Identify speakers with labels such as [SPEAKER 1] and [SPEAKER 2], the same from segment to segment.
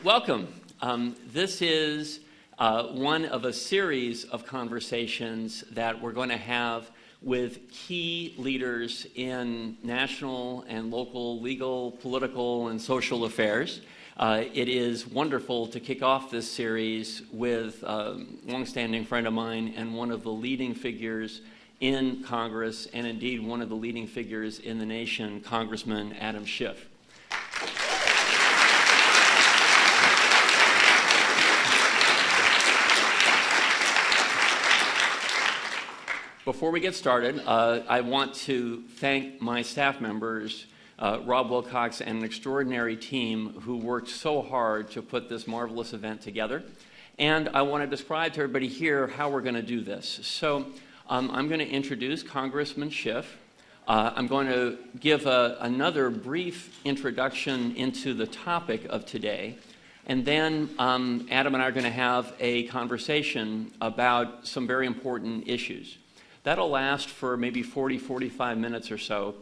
[SPEAKER 1] Welcome. This is one of a series of conversations that we're going to have with key leaders in national and local legal, political, and social affairs. It is wonderful to kick off this series with a longstanding friend of mine and one of the leading figures in Congress, and indeed one of the leading figures in the nation, Congressman Adam Schiff. Before we get started, I want to thank my staff members, Rob Wilcox and an extraordinary team who worked so hard to put this marvelous event together. And I want to describe to everybody here how we're going to do this. So I'm going to introduce Congressman Schiff. I'm going to give another brief introduction into the topic of today. And then Adam and I are going to have a conversation about some very important issues. That'll last for maybe 40, 45 minutes or so,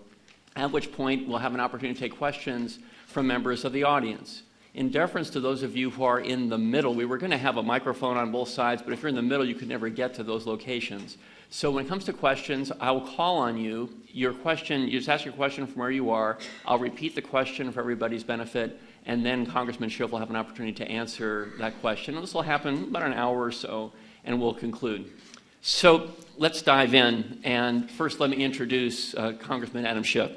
[SPEAKER 1] at which point we'll have an opportunity to take questions from members of the audience. In deference to those of you who are in the middle, we were going to have a microphone on both sides, but if you're in the middle, you could never get to those locations. So when it comes to questions, I will call on you. Your question, you just ask your question from where you are. I'll repeat the question for everybody's benefit, and then Congressman Schiff will have an opportunity to answer that question. And this will happen about an hour or so, and we'll conclude. So let's dive in, and first let me introduce Congressman Adam Schiff.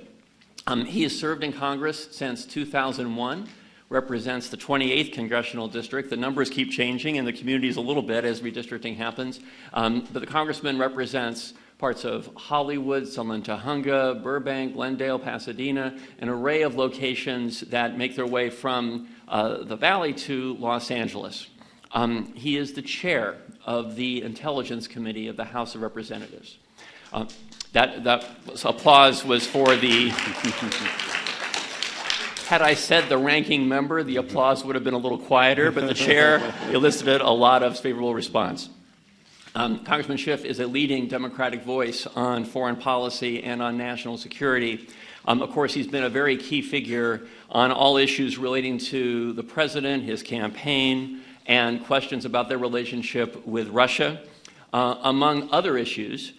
[SPEAKER 1] He has served in Congress since 2001, represents the 28th Congressional District. The numbers keep changing in the communities a little bit as redistricting happens, but the congressman represents parts of Hollywood, Salem-Tahunga, Burbank, Glendale, Pasadena, an array of locations that make their way from the Valley to Los Angeles. He is the chair of the Intelligence Committee of the House of Representatives. That applause was for the... Had I said the ranking member, the applause would have been a little quieter, but the chair elicited a lot of favorable response. Congressman Schiff is a leading Democratic voice on foreign policy and on national security. Of course, he's been a very key figure on all issues relating to the president, his campaign, and questions about their relationship with Russia. Among other issues,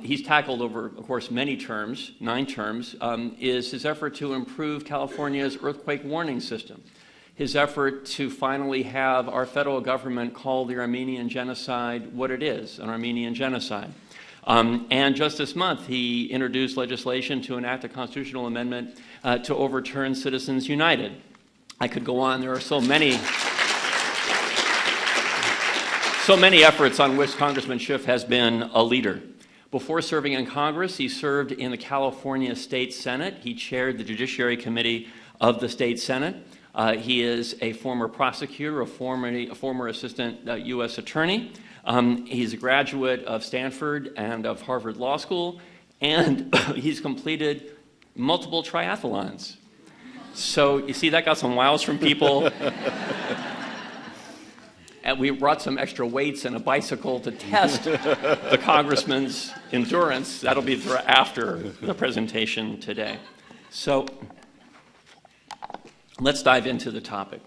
[SPEAKER 1] he's tackled over, of course, many terms, 9 terms, is his effort to improve California's earthquake warning system, his effort to finally have our federal government call the Armenian genocide what it is, an Armenian genocide. And just this month, he introduced legislation to enact a constitutional amendment to overturn Citizens United. I could go on. There are so many efforts on which Congressman Schiff has been a leader. Before serving in Congress, he served in the California State Senate. He chaired the Judiciary Committee of the State Senate. He is a former prosecutor, a former assistant U.S. attorney. He's a graduate of Stanford and of Harvard Law School, and he's completed multiple triathlons. So you see, that got some wows from people. And we brought some extra weights and a bicycle to test the congressman's endurance. That'll be after the presentation today. So let's dive into the topic.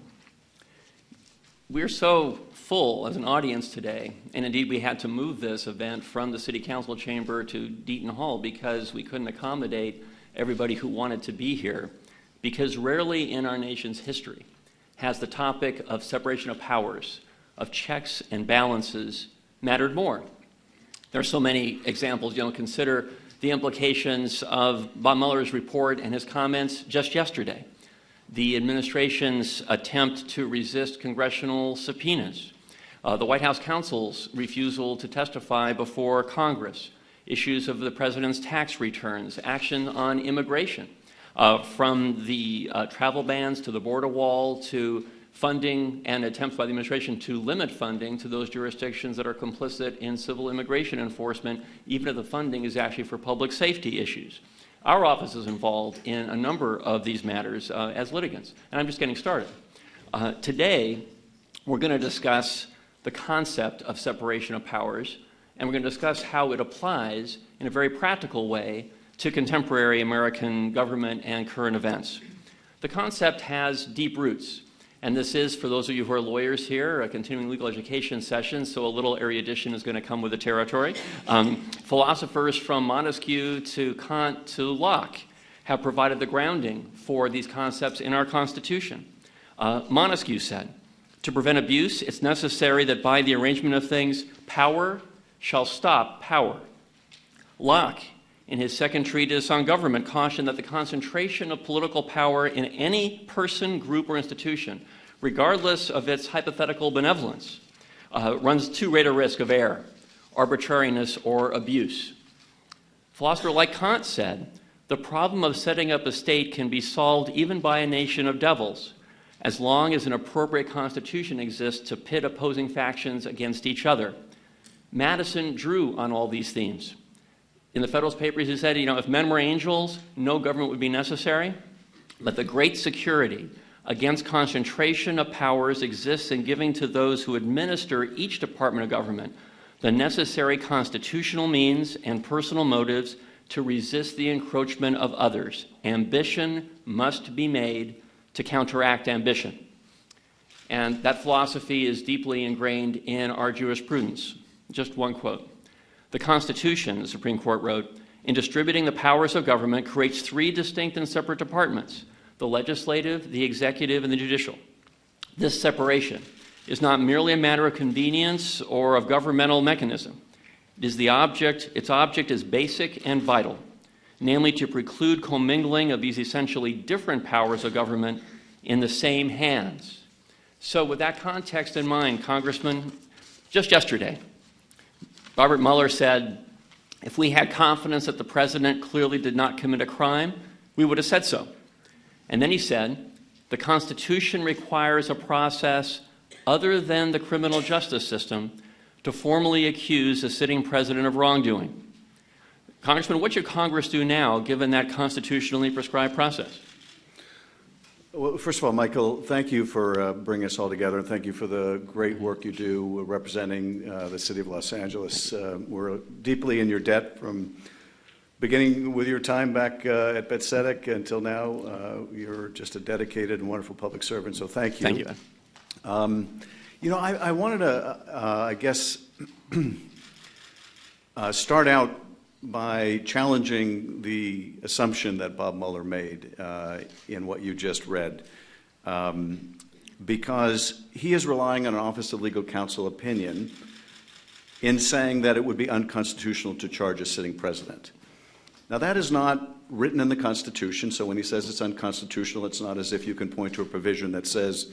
[SPEAKER 1] We're so full as an audience today, and indeed we had to move this event from the City Council chamber to Deaton Hall because we couldn't accommodate everybody who wanted to be here, because rarely in our nation's history has the topic of separation of powers, of checks and balances, mattered more. There are so many examples. Consider the implications of Bob Mueller's report and his comments just yesterday, the administration's attempt to resist congressional subpoenas, the White House counsel's refusal to testify before Congress, issues of the president's tax returns, action on immigration, from the travel bans to the border wall to funding and attempts by the administration to limit funding to those jurisdictions that are complicit in civil immigration enforcement, even if the funding is actually for public safety issues. Our office is involved in a number of these matters as litigants, and I'm just getting started. Today, we're going to discuss the concept of separation of powers, and we're going to discuss how it applies in a very practical way to contemporary American government and current events. The concept has deep roots. And this is, for those of you who are lawyers here, a continuing legal education session, so a little erudition is going to come with the territory. Philosophers from Montesquieu to Kant to Locke have provided the grounding for these concepts in our Constitution. Montesquieu said, "To prevent abuse, it's necessary that by the arrangement of things, power shall stop power." Locke, in his second treatise on government, cautioned that the concentration of political power in any person, group, or institution, regardless of its hypothetical benevolence, runs too great a risk of error, arbitrariness, or abuse. A philosopher like Kant said, "The problem of setting up a state can be solved even by a nation of devils, as long as an appropriate constitution exists to pit opposing factions against each other." Madison drew on all these themes. In the Federalist Papers, he said, if men were angels, no government would be necessary. But the great security against concentration of powers exists in giving to those who administer each department of government the necessary constitutional means and personal motives to resist the encroachment of others. Ambition must be made to counteract ambition. And that philosophy is deeply ingrained in our jurisprudence. Just one quote. "The Constitution," the Supreme Court wrote, "in distributing the powers of government creates three distinct and separate departments, the legislative, the executive, and the judicial. This separation is not merely a matter of convenience or of governmental mechanism. Its object is basic and vital, namely to preclude commingling of these essentially different powers of government in the same hands." So with that context in mind, Congressman, just yesterday, Robert Mueller said, if we had confidence that the president clearly did not commit a crime, we would have said so. And then he said, the Constitution requires a process other than the criminal justice system to formally accuse a sitting president of wrongdoing. Congressman, what should Congress do now, given that constitutionally prescribed process?
[SPEAKER 2] Well, first of all, Michael, thank you for bringing us all together, and thank you for the great work you do representing the city of Los Angeles. We're deeply in your debt from beginning with your time back at Betsedic until now. You're just a dedicated and wonderful public servant, so thank you.
[SPEAKER 1] Thank you.
[SPEAKER 2] I wanted to, start out by challenging the assumption that Bob Mueller made in what you just read, because he is relying on an Office of Legal Counsel opinion in saying that it would be unconstitutional to charge a sitting president. Now, that is not written in the Constitution, so when he says it's unconstitutional, it's not as if you can point to a provision that says,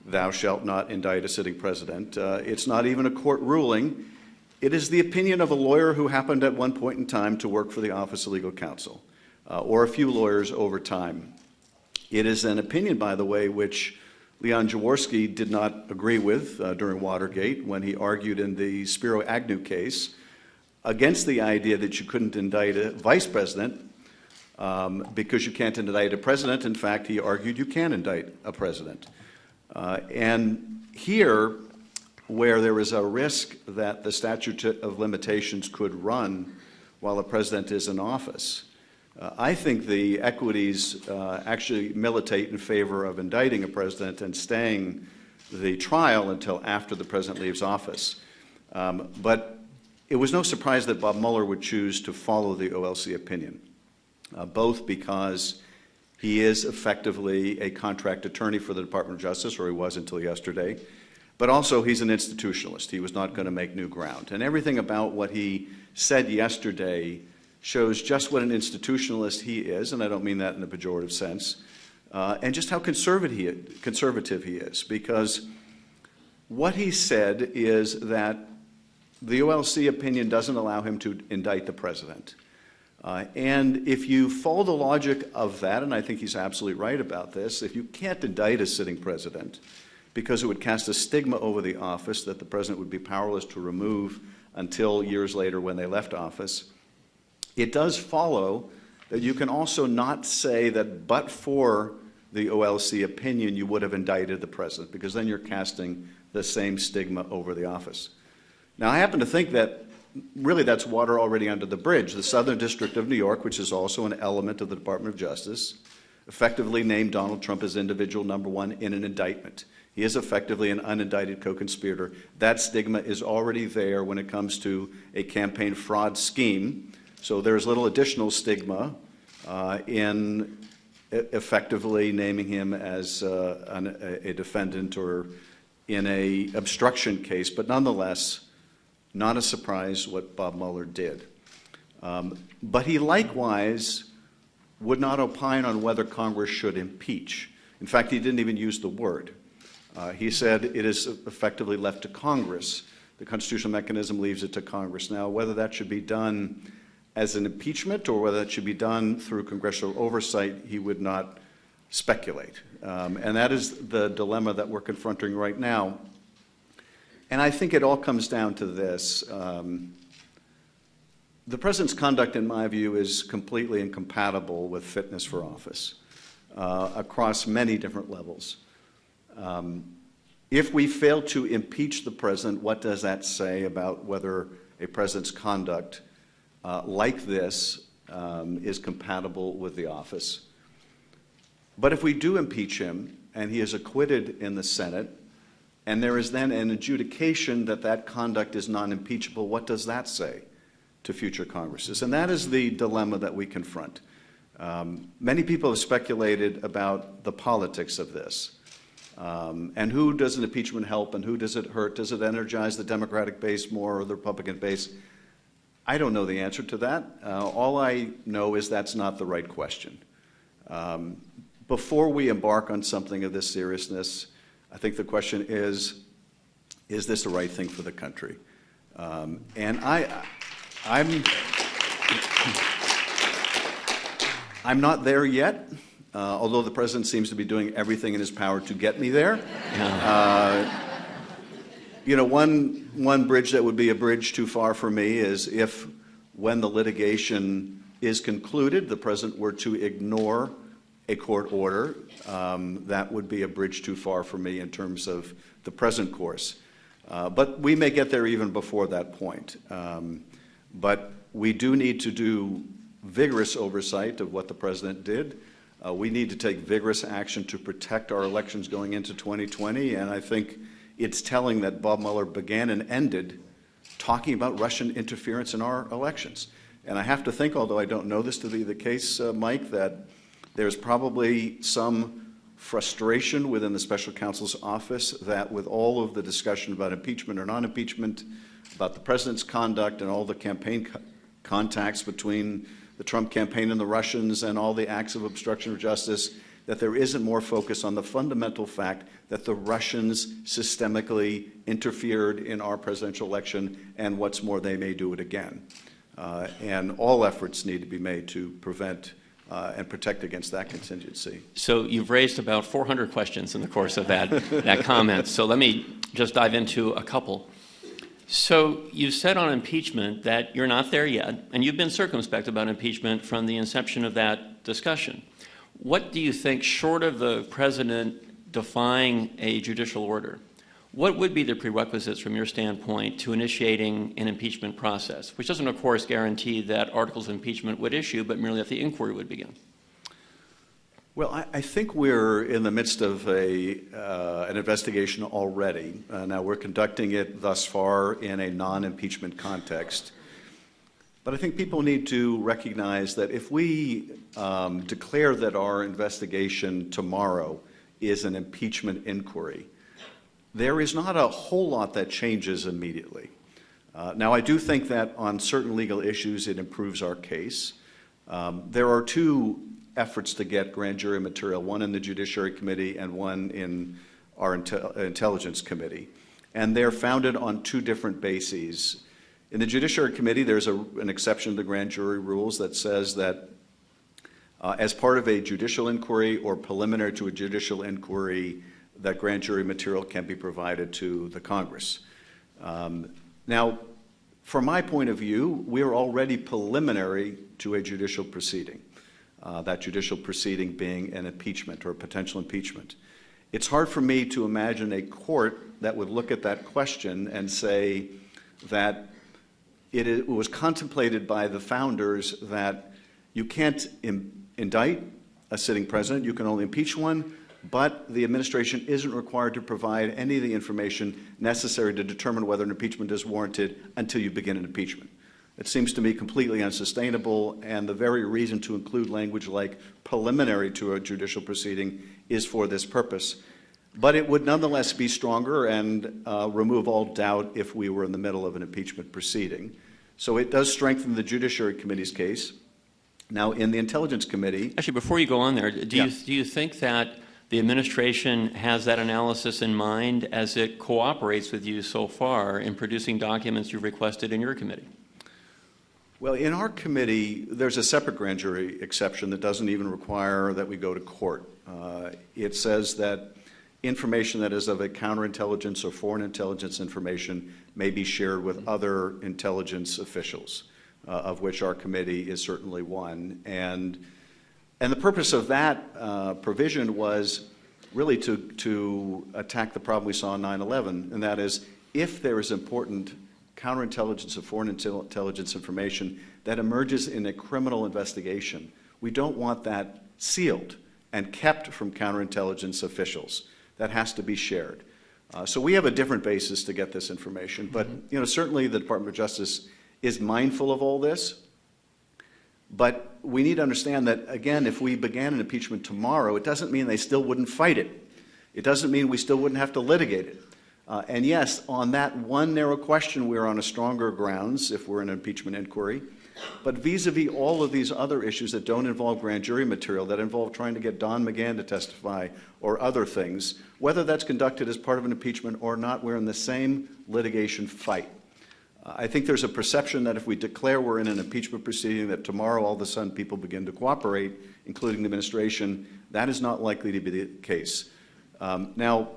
[SPEAKER 2] "Thou shalt not indict a sitting president." It's not even a court ruling. It is the opinion of a lawyer who happened at one point in time to work for the Office of Legal Counsel, or a few lawyers over time. It is an opinion, by the way, which Leon Jaworski did not agree with during Watergate when he argued in the Spiro Agnew case against the idea that you couldn't indict a vice president because you can't indict a president. In fact, he argued you can indict a president. And here, where there is a risk that the statute of limitations could run while the president is in office, I think the equities actually militate in favor of indicting a president and staying the trial until after the president leaves office. But it was no surprise that Bob Mueller would choose to follow the OLC opinion, both because he is effectively a contract attorney for the Department of Justice, or he was until yesterday, but also he's an institutionalist. He was not going to make new ground. And everything about what he said yesterday shows just what an institutionalist he is, and I don't mean that in a pejorative sense, and just how conservative he is, because what he said is that the OLC opinion doesn't allow him to indict the president. And if you follow the logic of that, and I think he's absolutely right about this, if you can't indict a sitting president because it would cast a stigma over the office that the president would be powerless to remove until years later when they left office, it does follow that you can also not say that but for the OLC opinion you would have indicted the president, because then you're casting the same stigma over the office. Now, I happen to think that really that's water already under the bridge. The Southern District of New York, which is also an element of the Department of Justice, effectively named Donald Trump as individual number one in an indictment. He is effectively an unindicted co-conspirator. That stigma is already there when it comes to a campaign fraud scheme. So there's little additional stigma in effectively naming him as a defendant or in a obstruction case, but nonetheless, not a surprise what Bob Mueller did. But he likewise would not opine on whether Congress should impeach. In fact, he didn't even use the word. He said it is effectively left to Congress. The constitutional mechanism leaves it to Congress. Now, whether that should be done as an impeachment or whether that should be done through congressional oversight, he would not speculate. And that is the dilemma that we're confronting right now. And I think it all comes down to this. The president's conduct, in my view, is completely incompatible with fitness for office across many different levels. If we fail to impeach the president, what does that say about whether a president's conduct like this is compatible with the office? But if we do impeach him and he is acquitted in the Senate, and there is then an adjudication that that conduct is non-impeachable, what does that say to future Congresses? And that is the dilemma that we confront. Many people have speculated about the politics of this. And who does an impeachment help and who does it hurt? Does it energize the Democratic base more or the Republican base? I don't know the answer to that. All I know is that's not the right question. Before we embark on something of this seriousness, I think the question is this the right thing for the country? And I'm not there yet, although the president seems to be doing everything in his power to get me there. One bridge that would be a bridge too far for me is if, when the litigation is concluded, the president were to ignore a court order. That would be a bridge too far for me in terms of the present course. But we may get there even before that point. But we do need to do vigorous oversight of what the president did. We need to take vigorous action to protect our elections going into 2020, and I think it's telling that Bob Mueller began and ended talking about Russian interference in our elections. And I have to think, although I don't know this to be the case, Mike, that there's probably some frustration within the special counsel's office that with all of the discussion about impeachment or non-impeachment, about the president's conduct and all the campaign contacts between the Trump campaign and the Russians and all the acts of obstruction of justice, that there isn't more focus on the fundamental fact that the Russians systemically interfered in our presidential election, and what's more, they may do it again. And all efforts need to be made to prevent and protect against that contingency.
[SPEAKER 1] So you've raised about 400 questions in the course of that comment. So let me just dive into a couple. So you said on impeachment that you're not there yet, and you've been circumspect about impeachment from the inception of that discussion. What do you think, short of the president defying a judicial order, what would be the prerequisites from your standpoint to initiating an impeachment process, which doesn't, of course, guarantee that articles of impeachment would issue, but merely that the inquiry would begin?
[SPEAKER 2] Well, I think we're in the midst of an investigation already. Now, we're conducting it thus far in a non-impeachment context. But I think people need to recognize that if we declare that our investigation tomorrow is an impeachment inquiry, there is not a whole lot that changes immediately. Now, I do think that on certain legal issues it improves our case. There are two efforts to get grand jury material, one in the Judiciary Committee and one in our Intelligence Committee. And they're founded on two different bases. In the Judiciary Committee, there's an exception to the grand jury rules that says that as part of a judicial inquiry or preliminary to a judicial inquiry, that grand jury material can be provided to the Congress. Now, from my point of view, we are already preliminary to a judicial proceeding, that judicial proceeding being an impeachment or a potential impeachment. It's hard for me to imagine a court that would look at that question and say that it was contemplated by the founders that you can't indict a sitting president. You can only impeach one, but the administration isn't required to provide any of the information necessary to determine whether an impeachment is warranted until you begin an impeachment. It seems to me completely unsustainable, and the very reason to include language like preliminary to a judicial proceeding is for this purpose. But it would nonetheless be stronger and remove all doubt if we were in the middle of an impeachment proceeding. So it does strengthen the Judiciary Committee's case. Now, in the Intelligence Committee...
[SPEAKER 1] Actually, before you go on there, do you think that the administration has that analysis in mind as it cooperates with you so far in producing documents you've requested in your committee?
[SPEAKER 2] Well, in our committee, there's a separate grand jury exception that doesn't even require that we go to court. It says that information that is of a counterintelligence or foreign intelligence information may be shared with other intelligence officials, of which our committee is certainly one. And the purpose of that provision was really to attack the problem we saw on 9/11, and that is if there is important counterintelligence or foreign intelligence information that emerges in a criminal investigation, we don't want that sealed and kept from counterintelligence officials. That has to be shared. So we have a different basis to get this information, but certainly the Department of Justice is mindful of all this. But we need to understand that, again, if we began an impeachment tomorrow, it doesn't mean they still wouldn't fight it. It doesn't mean we still wouldn't have to litigate it. And yes, on that one narrow question, we're on a stronger grounds if we're in an impeachment inquiry. But vis-a-vis all of these other issues that don't involve grand jury material, that involve trying to get Don McGahn to testify or other things, whether that's conducted as part of an impeachment or not, we're in the same litigation fight. I think there's a perception that if we declare we're in an impeachment proceeding, that tomorrow all of a sudden people begin to cooperate, including the administration. That is not likely to be the case. Now,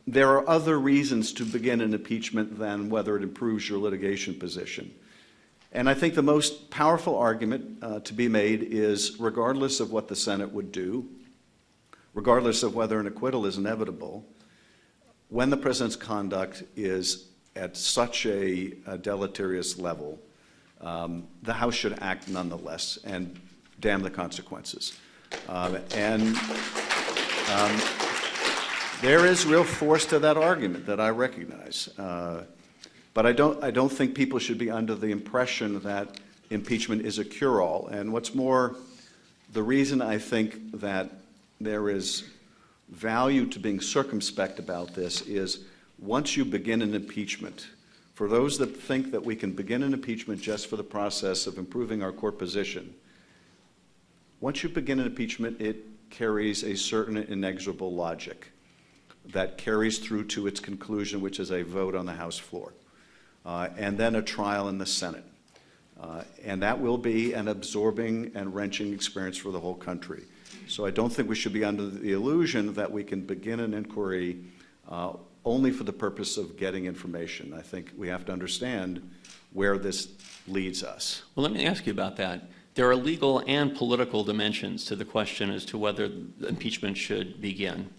[SPEAKER 2] there are other reasons to begin an impeachment than whether it improves your litigation position. And I think the most powerful argument to be made is, regardless of what the Senate would do, regardless of whether an acquittal is inevitable, when the president's conduct is at such a deleterious level, the House should act nonetheless, and damn the consequences. There is real force to that argument that I recognize. But I don't think people should be under the impression that impeachment is a cure-all. And what's more, the reason I think that there is value to being circumspect about this is once you begin an impeachment, for those that think that we can begin an impeachment just for the process of improving our court position, once you begin an impeachment, it carries a certain inexorable logic that carries through to its conclusion, which is a vote on the House floor. And then a trial in the Senate. And that will be an absorbing and wrenching experience for the whole country. So I don't think we should be under the illusion that we can begin an inquiry only for the purpose of getting information. I think we have to understand where this leads us.
[SPEAKER 1] Well, let me ask you about that. There are legal and political dimensions to the question as to whether impeachment should begin.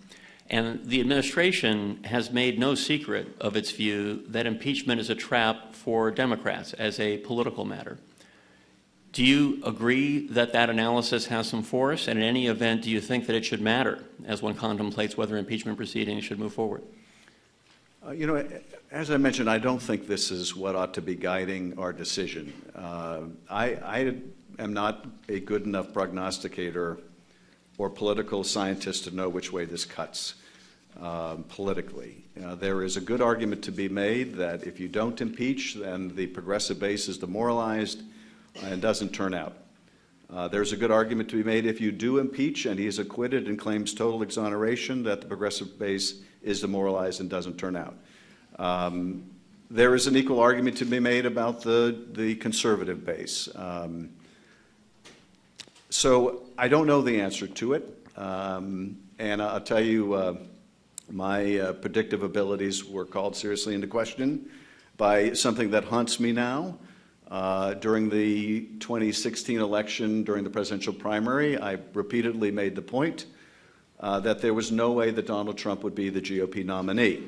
[SPEAKER 1] And the administration has made no secret of its view that impeachment is a trap for Democrats as a political matter. Do you agree that that analysis has some force? And in any event, do you think that it should matter as one contemplates whether impeachment proceedings should move forward?
[SPEAKER 2] As I mentioned, I don't think this is what ought to be guiding our decision. I am not a good enough prognosticator or political scientist to know which way this cuts politically. There is a good argument to be made that if you don't impeach, then the progressive base is demoralized and doesn't turn out. There's a good argument to be made if you do impeach and he is acquitted and claims total exoneration, that the progressive base is demoralized and doesn't turn out. There is an equal argument to be made about the conservative base. So I don't know the answer to it, and I'll tell you, my predictive abilities were called seriously into question by something that haunts me now. During the 2016 election, during the presidential primary, I repeatedly made the point that there was no way that Donald Trump would be the GOP nominee.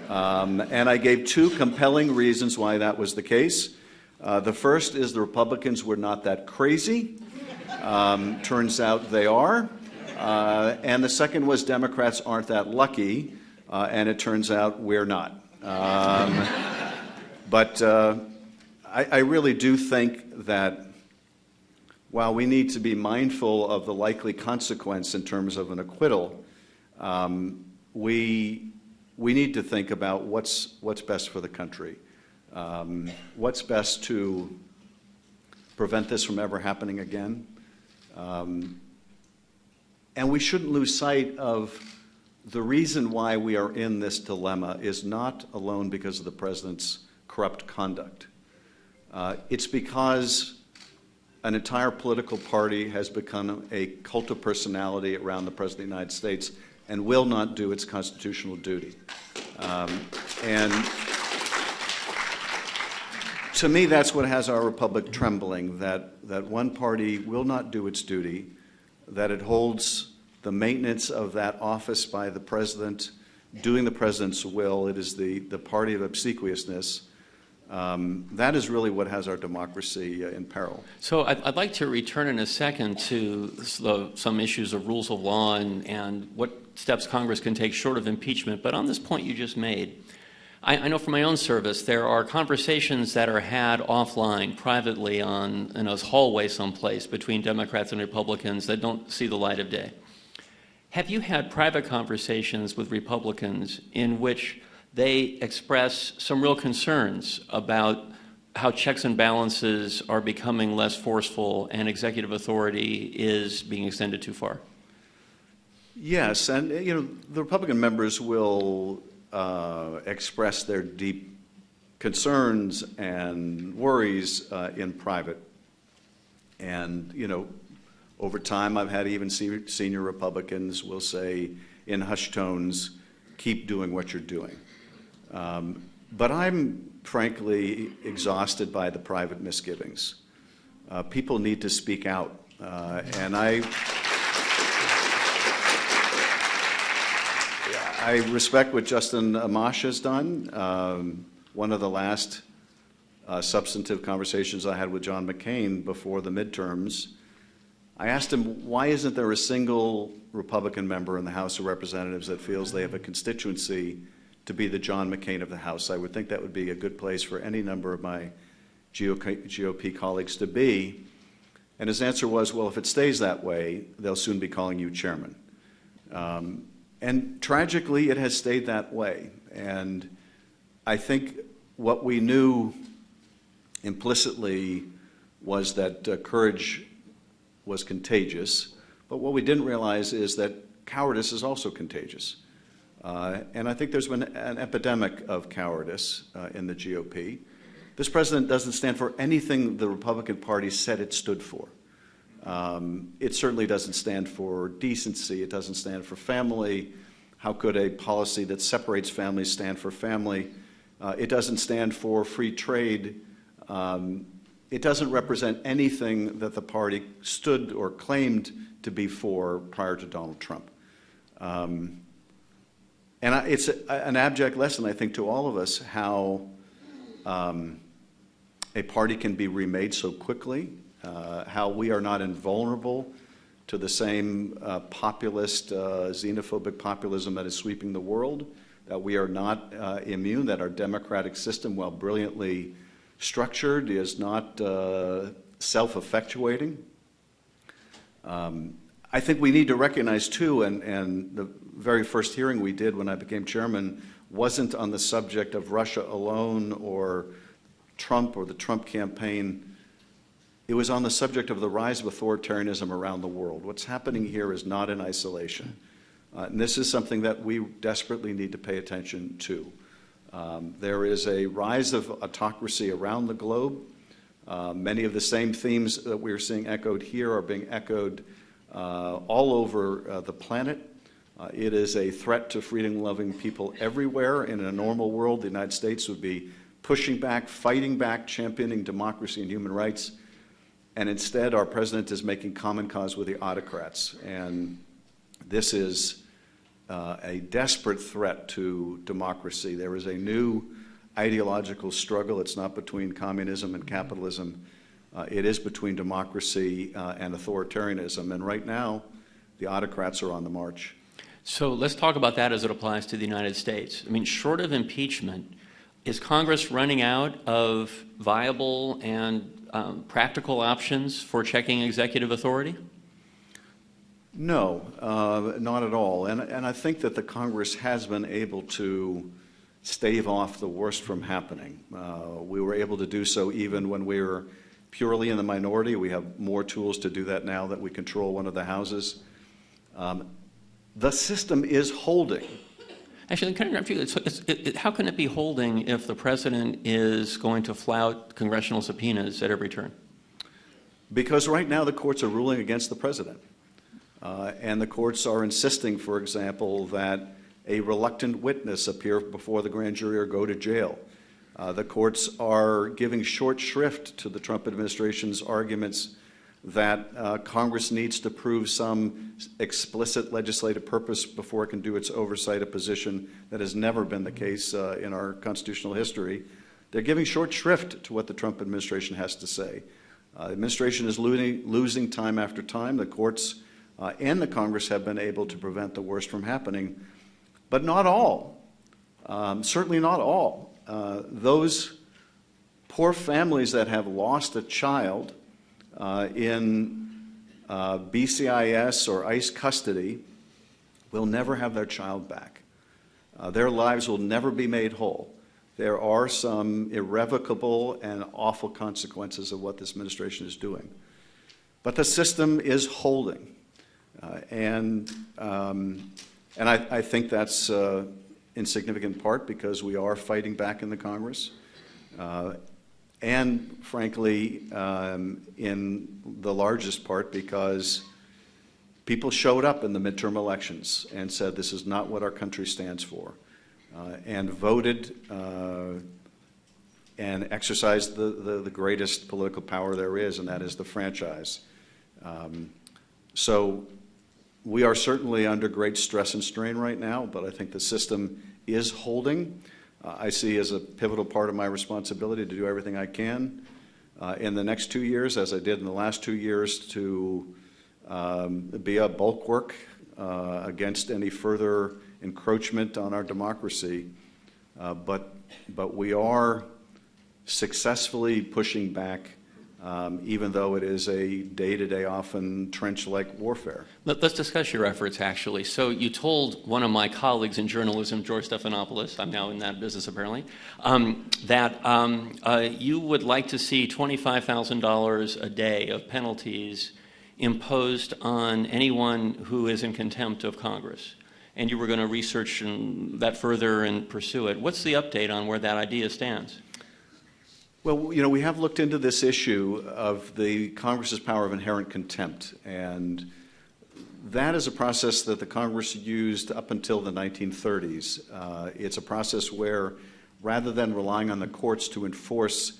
[SPEAKER 2] And I gave two compelling reasons why that was the case. The first is the Republicans were not that crazy. Turns out they are. And the second was Democrats aren't that lucky, and it turns out we're not. But I really do think that while we need to be mindful of the likely consequence in terms of an acquittal, we need to think about what's best for the country, what's best to prevent this from ever happening again. And we shouldn't lose sight of the reason why we are in this dilemma is not alone because of the president's corrupt conduct. It's because an entire political party has become a cult of personality around the President of the United States and will not do its constitutional duty. And to me, that's what has our republic trembling, that one party will not do its duty, that it holds the maintenance of that office by the president, doing the president's will. It is the party of obsequiousness. That is really what has our democracy in peril.
[SPEAKER 1] So I'd like to return in a second to some issues of rules of law and what steps Congress can take short of impeachment. But on this point you just made, I know from my own service there are conversations that are had offline, privately, in a hallway someplace between Democrats and Republicans that don't see the light of day. Have you had private conversations with Republicans in which they express some real concerns about how checks and balances are becoming less forceful and executive authority is being extended too far?
[SPEAKER 2] Yes, and the Republican members will express their deep concerns and worries in private. And, over time I've had even senior Republicans will say in hushed tones, keep doing what you're doing. But I'm frankly exhausted by the private misgivings. People need to speak out. And I respect what Justin Amash has done. One of the last substantive conversations I had with John McCain before the midterms, I asked him, why isn't there a single Republican member in the House of Representatives that feels they have a constituency to be the John McCain of the House? I would think that would be a good place for any number of my GOP colleagues to be. And his answer was, well, if it stays that way, they'll soon be calling you chairman. And tragically, it has stayed that way. And I think what we knew implicitly was that courage was contagious, but what we didn't realize is that cowardice is also contagious. And I think there's been an epidemic of cowardice in the GOP. This president doesn't stand for anything the Republican Party said it stood for. It certainly doesn't stand for decency. It doesn't stand for family. How could a policy that separates families stand for family? It doesn't stand for free trade. It doesn't represent anything that the party stood or claimed to be for prior to Donald Trump. And it's an abject lesson, I think, to all of us how a party can be remade so quickly, how we are not invulnerable to the same populist, xenophobic populism that is sweeping the world, that we are not immune, that our democratic system, while brilliantly structured, is not self-effectuating. I think we need to recognize, too, and the very first hearing we did when I became chairman wasn't on the subject of Russia alone or Trump or the Trump campaign. It was on the subject of the rise of authoritarianism around the world. What's happening here is not in isolation. And this is something that we desperately need to pay attention to. There is a rise of autocracy around the globe. Many of the same themes that we're seeing echoed here are being echoed all over the planet. It is a threat to freedom-loving people everywhere. In a normal world, the United States would be pushing back, fighting back, championing democracy and human rights. And instead, our president is making common cause with the autocrats. And this is a desperate threat to democracy. There is a new ideological struggle. It's not between communism and capitalism. It is between democracy and authoritarianism. And right now, The autocrats are on the march.
[SPEAKER 1] So let's talk about that as it applies to the United States. I mean, short of impeachment, is Congress running out of viable and practical options for checking executive authority?
[SPEAKER 2] No, not at all. And I think that the Congress has been able to stave off the worst from happening. We were able to do so even when we were purely in the minority. We have more tools to do that now that we control one of the houses. The system is holding.
[SPEAKER 1] Actually, can I interrupt you? How can it be holding if the president is going to flout congressional subpoenas at every turn?
[SPEAKER 2] Because right now the courts are ruling against the president. And the courts are insisting, for example, that a reluctant witness appear before the grand jury or go to jail. The courts are giving short shrift to the Trump administration's arguments that Congress needs to prove some explicit legislative purpose before it can do its oversight, a position that has never been the case in our constitutional history. They're giving short shrift to what the Trump administration has to say. The administration is losing time after time. The courts and the Congress have been able to prevent the worst from happening, but not all. Certainly not all. Those poor families that have lost a child in BCIS or ICE custody will never have their child back. Their lives will never be made whole. There are some irrevocable and awful consequences of what this administration is doing. But the system is holding. And I think that's in significant part because we are fighting back in the Congress. And frankly, in the largest part because people showed up in the midterm elections and said this is not what our country stands for, and voted and exercised the greatest political power there is, and that is the franchise. So we are certainly under great stress and strain right now, but I think the system is holding. I see as a pivotal part of my responsibility to do everything I can in the next 2 years, as I did in the last 2 years, to be a bulwark against any further encroachment on our democracy. But we are successfully pushing back, even though it is a day-to-day, often trench-like warfare.
[SPEAKER 1] Let's discuss your efforts, actually. So you told one of my colleagues in journalism, George Stephanopoulos, I'm now in that business apparently, that you would like to see $25,000 a day of penalties imposed on anyone who is in contempt of Congress. And you were going to research that further and pursue it. What's the update on where that idea stands?
[SPEAKER 2] Well, you know, we have looked into this issue of the Congress's power of inherent contempt, and that is a process that the Congress used up until the 1930s. It's a process where, rather than relying on the courts to enforce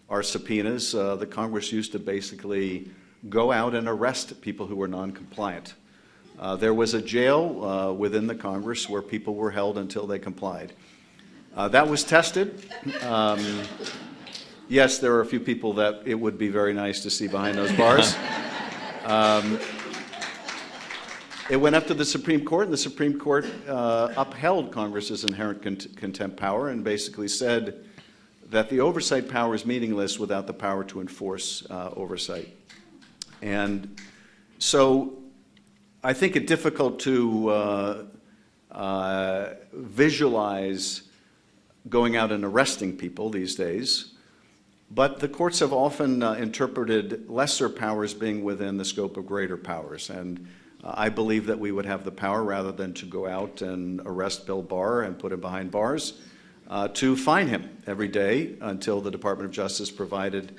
[SPEAKER 2] our subpoenas, the Congress used to basically go out and arrest people who were non-compliant. There was a jail within the Congress where people were held until they complied. That was tested. Yes, there are a few people that it would be very nice to see behind those bars. It went up to the Supreme Court, and the Supreme Court upheld Congress's inherent contempt power and basically said that the oversight power is meaningless without the power to enforce oversight. And so I think it's difficult to visualize going out and arresting people these days. But the courts have often interpreted lesser powers being within the scope of greater powers. And I believe that we would have the power, rather than to go out and arrest Bill Barr and put him behind bars, to fine him every day until the Department of Justice provided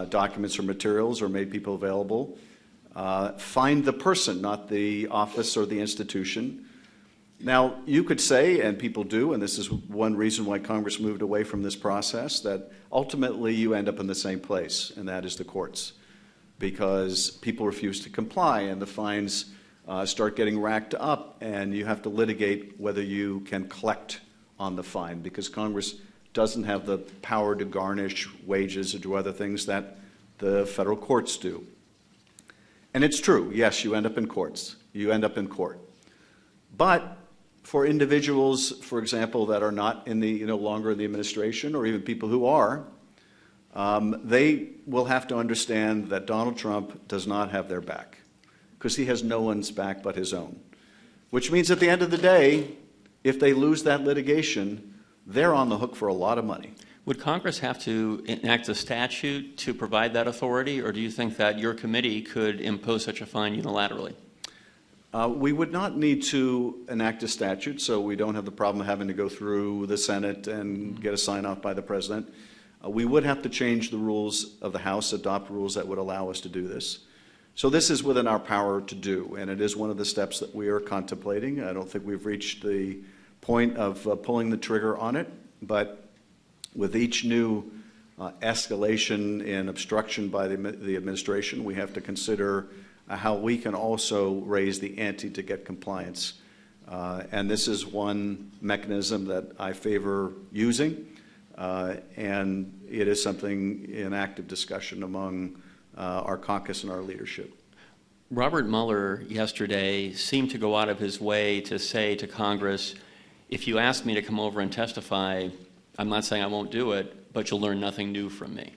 [SPEAKER 2] documents or materials or made people available. Fine the person, not the office or the institution. Now, you could say, and people do, and this is one reason why Congress moved away from this process, that ultimately you end up in the same place, and that is the courts, because people refuse to comply, and the fines start getting racked up, and you have to litigate whether you can collect on the fine, because Congress doesn't have the power to garnish wages or do other things that the federal courts do. And it's true, yes, you end up in courts. You end up in court. But for individuals, for example, that are not in the, no longer in the administration, or even people who are, they will have to understand that Donald Trump does not have their back, because he has no one's back but his own. Which means at the end of the day, if they lose that litigation, they're on the hook for a lot of money.
[SPEAKER 1] Would Congress have to enact a statute to provide that authority, or do you think that your committee could impose such a fine unilaterally?
[SPEAKER 2] We would not need to enact a statute, so we don't have the problem of having to go through the Senate and get a sign-off by the President. We would have to change the rules of the House, adopt rules that would allow us to do this. So this is within our power to do, and it is one of the steps that we are contemplating. I don't think we've reached the point of pulling the trigger on it, but with each new escalation in obstruction by the administration, we have to consider how we can also raise the ante to get compliance. And this is one mechanism that I favor using, and it is something in active discussion among our caucus and our leadership.
[SPEAKER 1] Robert Mueller yesterday seemed to go out of his way to say to Congress, if you ask me to come over and testify, I'm not saying I won't do it, but you'll learn nothing new from me.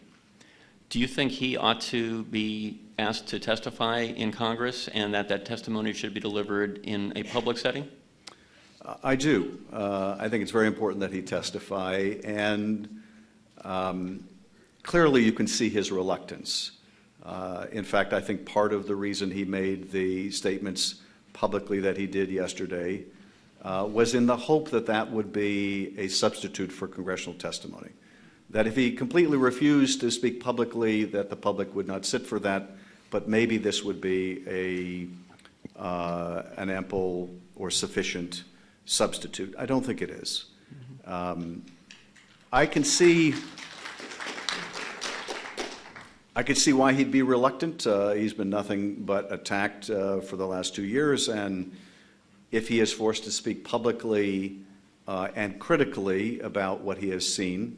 [SPEAKER 1] Do you think he ought to be asked to testify in Congress, and that that testimony should be delivered in a public setting?
[SPEAKER 2] I do. I think it's very important that he testify, and clearly you can see his reluctance. In fact, I think part of the reason he made the statements publicly that he did yesterday was in the hope that that would be a substitute for congressional testimony. That if he completely refused to speak publicly, that the public would not sit for that, but maybe this would be an ample or sufficient substitute. I don't think it is. I can see why he'd be reluctant. He's been nothing but attacked for the last 2 years, and if he is forced to speak publicly and critically about what he has seen,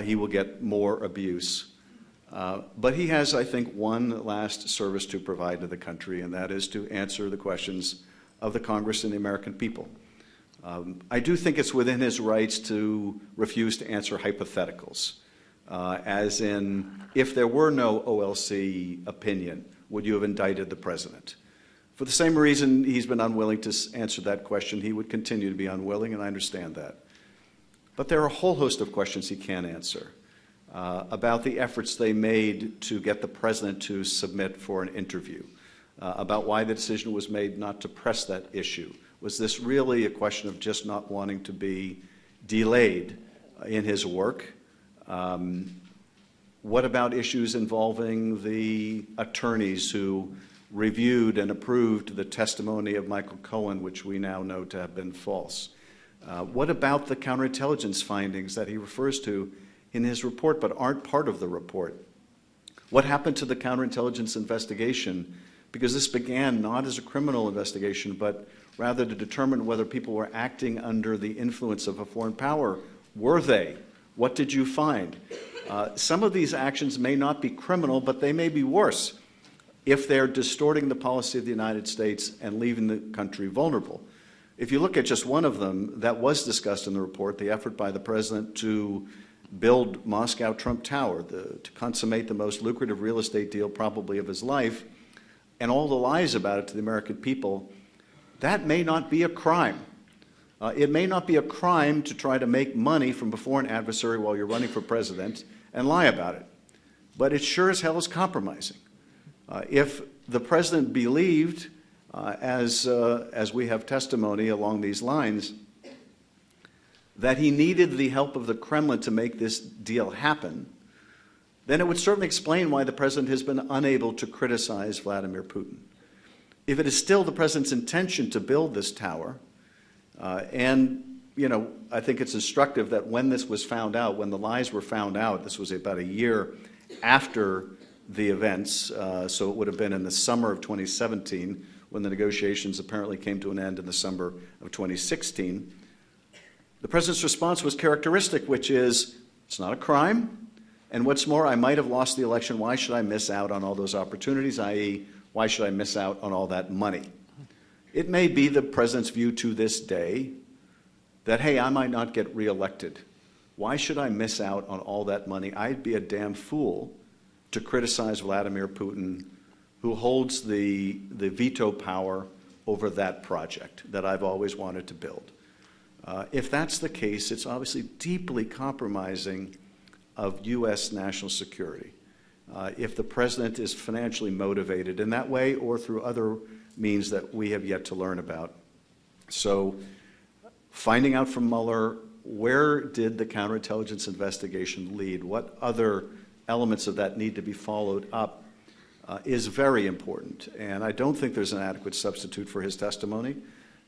[SPEAKER 2] he will get more abuse. But he has, I think, one last service to provide to the country, and that is to answer the questions of the Congress and the American people. I do think it's within his rights to refuse to answer hypotheticals, as in, if there were no OLC opinion, would you have indicted the president? For the same reason he's been unwilling to answer that question, he would continue to be unwilling, and I understand that. But there are a whole host of questions he can answer about the efforts they made to get the president to submit for an interview, about why the decision was made not to press that issue. Was this really a question of just not wanting to be delayed in his work? What about issues involving the attorneys who reviewed and approved the testimony of Michael Cohen, which we now know to have been false? What about the counterintelligence findings that he refers to in his report but aren't part of the report? What happened to the counterintelligence investigation? Because this began not as a criminal investigation, but rather to determine whether people were acting under the influence of a foreign power. Were they? What did you find? Some of these actions may not be criminal, but they may be worse if they're distorting the policy of the United States and leaving the country vulnerable. If you look at just one of them that was discussed in the report, the effort by the president to build Moscow Trump Tower, to consummate the most lucrative real estate deal probably of his life, and all the lies about it to the American people, that may not be a crime. It may not be a crime to try to make money from a foreign adversary while you're running for president and lie about it. But it sure as hell is compromising. If the president believed, as we have testimony along these lines, that he needed the help of the Kremlin to make this deal happen, then it would certainly explain why the president has been unable to criticize Vladimir Putin. If it is still the president's intention to build this tower, and I think it's instructive that when this was found out, when the lies were found out, this was about a year after the events, so it would have been in the summer of 2017, when the negotiations apparently came to an end in the summer of 2016. The president's response was characteristic, which is, it's not a crime, and what's more, I might have lost the election. Why should I miss out on all those opportunities, i.e., why should I miss out on all that money? It may be the president's view to this day that, hey, I might not get reelected. Why should I miss out on all that money? I'd be a damn fool to criticize Vladimir Putin, who holds the veto power over that project that I've always wanted to build. If that's the case, it's obviously deeply compromising of U.S. national security. If the president is financially motivated in that way or through other means that we have yet to learn about. So finding out from Mueller, where did the counterintelligence investigation lead? What other elements of that need to be followed up is very important. And I don't think there's an adequate substitute for his testimony.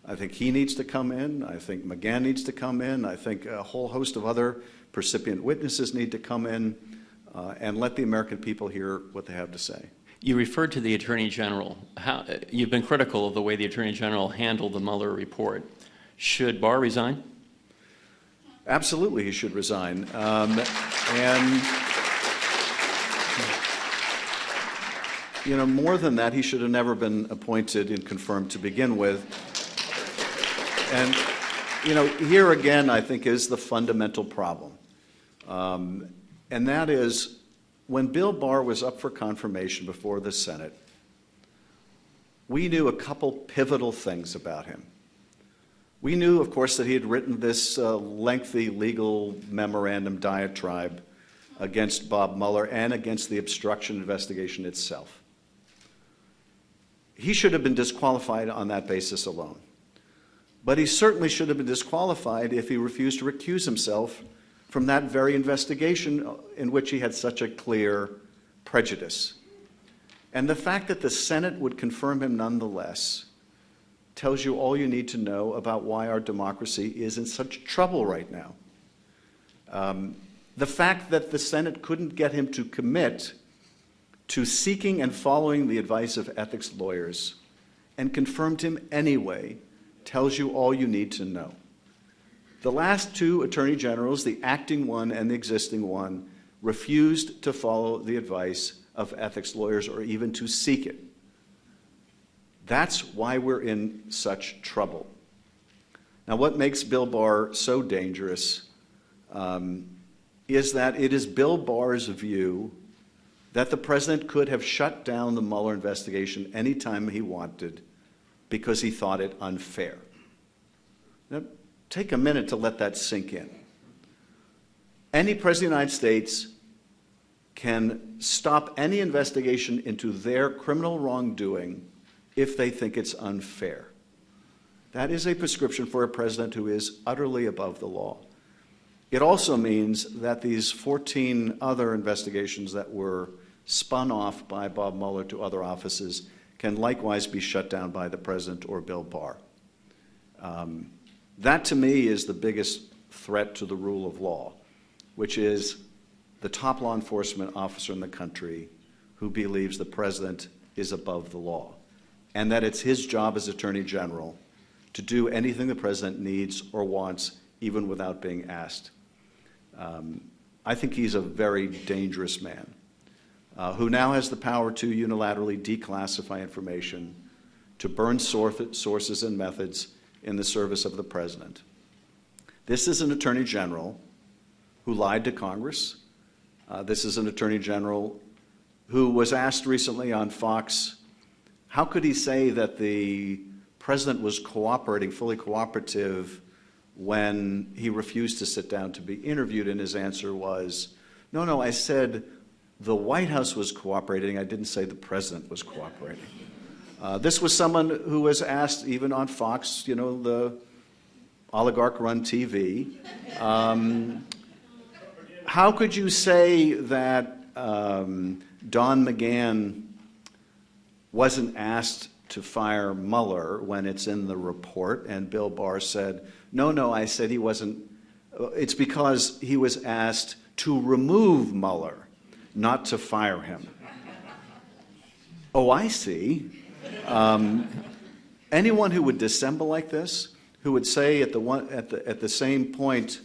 [SPEAKER 2] I think he needs to come in. I think McGahn needs to come in. I think a whole host of other percipient witnesses need to come in and let the American people hear what they have to say.
[SPEAKER 1] You referred to the Attorney General. You've been critical of the way the Attorney General handled the Mueller report. Should Barr resign?
[SPEAKER 2] Absolutely, he should resign. And you know, more than that, he should have never been appointed and confirmed to begin with. And you know, here again, I think is the fundamental problem. And that is, when Bill Barr was up for confirmation before the Senate, we knew a couple pivotal things about him. We knew, of course, that he had written this lengthy legal memorandum diatribe against Bob Mueller and against the obstruction investigation itself. He should have been disqualified on that basis alone. But he certainly should have been disqualified if he refused to recuse himself from that very investigation in which he had such a clear prejudice. And the fact that the Senate would confirm him nonetheless tells you all you need to know about why our democracy is in such trouble right now. The fact that the Senate couldn't get him to commit to seeking and following the advice of ethics lawyers and confirmed him anyway tells you all you need to know. The last two attorney generals, the acting one and the existing one, refused to follow the advice of ethics lawyers or even to seek it. That's why we're in such trouble. Now, what makes Bill Barr so dangerous is that it is Bill Barr's view that the president could have shut down the Mueller investigation anytime he wanted because he thought it unfair. Now, take a minute to let that sink in. Any president of the United States can stop any investigation into their criminal wrongdoing if they think it's unfair. That is a prescription for a president who is utterly above the law. It also means that these 14 other investigations that were spun off by Bob Mueller to other offices can likewise be shut down by the president or Bill Barr. That, to me, is the biggest threat to the rule of law, which is the top law enforcement officer in the country who believes the president is above the law, and that it's his job as Attorney General to do anything the president needs or wants, even without being asked. I think he's a very dangerous man who now has the power to unilaterally declassify information, to burn sources and methods in the service of the president. This is an Attorney General who lied to Congress. This is an Attorney General who was asked recently on Fox, how could he say that the president was cooperating, fully cooperative, when he refused to sit down to be interviewed? And his answer was, no, I said the White House was cooperating. I didn't say the president was cooperating. This was someone who was asked, even on Fox, you know, the oligarch-run TV, how could you say that Don McGahn wasn't asked to fire Mueller when it's in the report? And Bill Barr said, no, I said he wasn't. It's because he was asked to remove Mueller, not to fire him. Oh, I see. Anyone who would dissemble like this, who would say at the same point,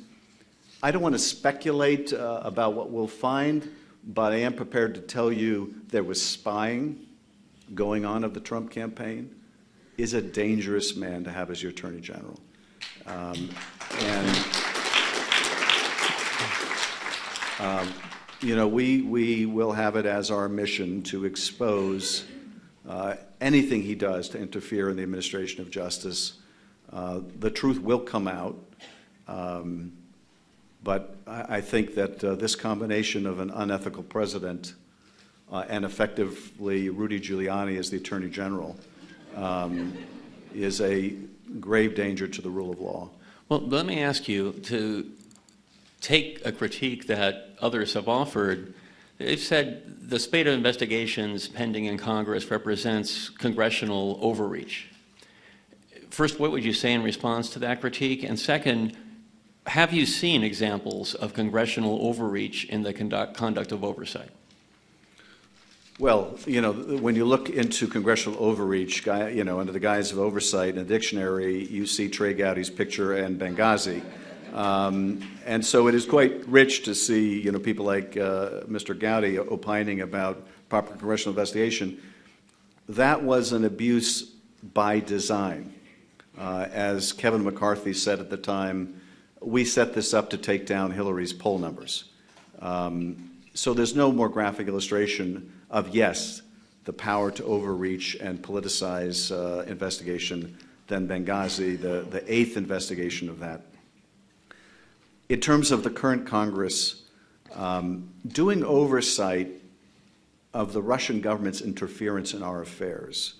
[SPEAKER 2] I don't want to speculate about what we'll find, but I am prepared to tell you there was spying going on of the Trump campaign. is a dangerous man to have as your Attorney General. We will have it as our mission to expose anything he does to interfere in the administration of justice. The truth will come out, but I think that this combination of an unethical president and effectively Rudy Giuliani as the Attorney General is a grave danger to the rule of law.
[SPEAKER 1] Well, let me ask you to take a critique that others have offered. They've said the spate of investigations pending in Congress represents congressional overreach. First, what would you say in response to that critique? And second, have you seen examples of congressional overreach in the conduct of oversight?
[SPEAKER 2] Well, when you look into congressional overreach, under the guise of oversight in a dictionary, you see Trey Gowdy's picture and Benghazi. And so it is quite rich to see, people like Mr. Gowdy opining about proper congressional investigation. That was an abuse by design. As Kevin McCarthy said at the time, we set this up to take down Hillary's poll numbers. So there's no more graphic illustration of, yes, the power to overreach and politicize investigation than Benghazi, the eighth investigation of that. In terms of the current Congress, doing oversight of the Russian government's interference in our affairs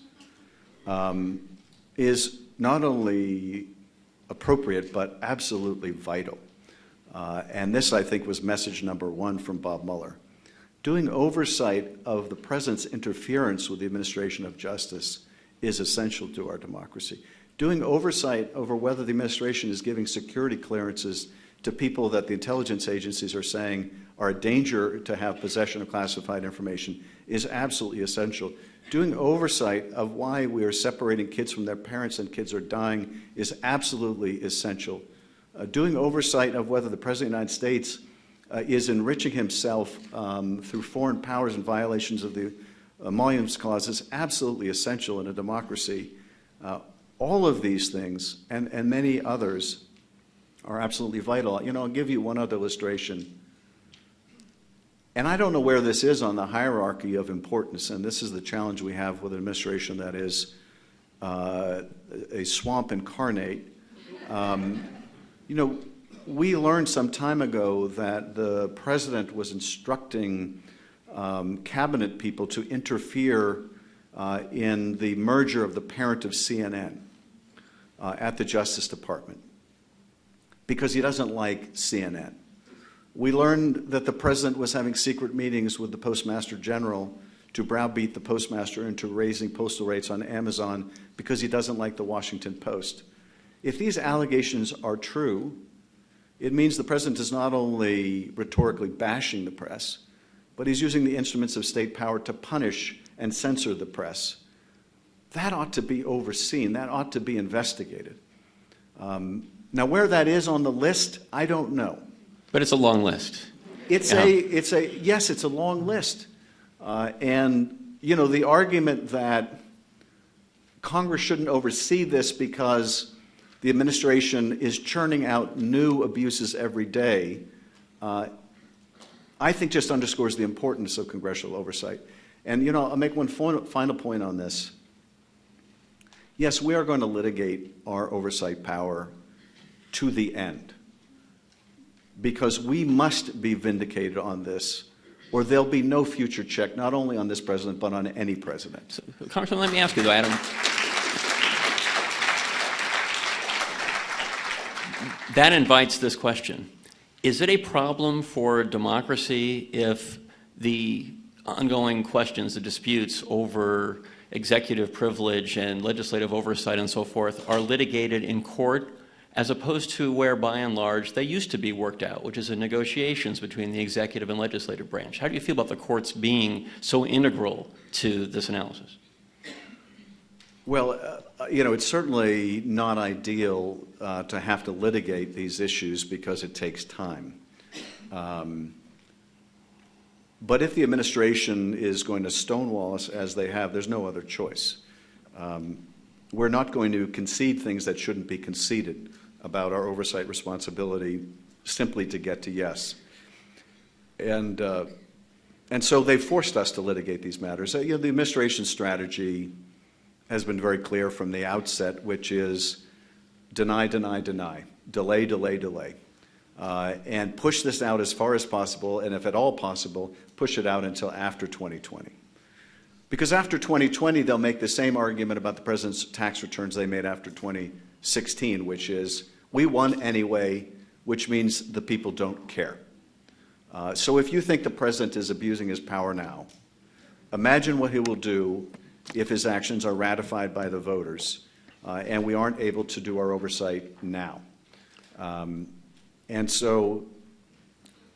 [SPEAKER 2] is not only appropriate, but absolutely vital. And this, I think, was message number one from Bob Mueller. Doing oversight of the president's interference with the administration of justice is essential to our democracy. Doing oversight over whether the administration is giving security clearances to people that the intelligence agencies are saying are a danger to have possession of classified information is absolutely essential. Doing oversight of why we are separating kids from their parents and kids are dying is absolutely essential. Doing oversight of whether the President of the United States is enriching himself through foreign powers in violations of the Emoluments Clause is absolutely essential in a democracy. All of these things and many others are absolutely vital. I'll give you one other illustration. And I don't know where this is on the hierarchy of importance, and this is the challenge we have with an administration that is a swamp incarnate. We learned some time ago that the president was instructing cabinet people to interfere in the merger of the parent of CNN at the Justice Department because he doesn't like CNN. We learned that the president was having secret meetings with the Postmaster General to browbeat the postmaster into raising postal rates on Amazon because he doesn't like the Washington Post. If these allegations are true, it means the president is not only rhetorically bashing the press, but he's using the instruments of state power to punish and censor the press. That ought to be overseen. That ought to be investigated. Now, where that is on the list, I don't know.
[SPEAKER 1] But it's a long list.
[SPEAKER 2] Yes, it's a long list. The argument that Congress shouldn't oversee this because the administration is churning out new abuses every day, I think just underscores the importance of congressional oversight. And, I'll make one final point on this. Yes, we are going to litigate our oversight power to the end because we must be vindicated on this or there'll be no future check, not only on this president, but on any president.
[SPEAKER 1] So, Congressman, let me ask you, though, Adam. That invites this question. Is it a problem for democracy if the ongoing questions, the disputes over executive privilege and legislative oversight and so forth are litigated in court as opposed to where, by and large, they used to be worked out, which is in negotiations between the executive and legislative branch? How do you feel about the courts being so integral to this analysis?
[SPEAKER 2] Well, it's certainly not ideal to have to litigate these issues because it takes time. But if the administration is going to stonewall us as they have, there's no other choice. we're not going to concede things that shouldn't be conceded about our oversight responsibility simply to get to yes. And so they've forced us to litigate these matters. The administration's strategy has been very clear from the outset, which is deny, deny, deny, delay, delay, delay, and push this out as far as possible, and if at all possible, push it out until after 2020. Because after 2020, they'll make the same argument about the president's tax returns they made after 2016, which is, we won anyway, which means the people don't care. So if you think the president is abusing his power now, imagine what he will do if his actions are ratified by the voters and we aren't able to do our oversight now. And so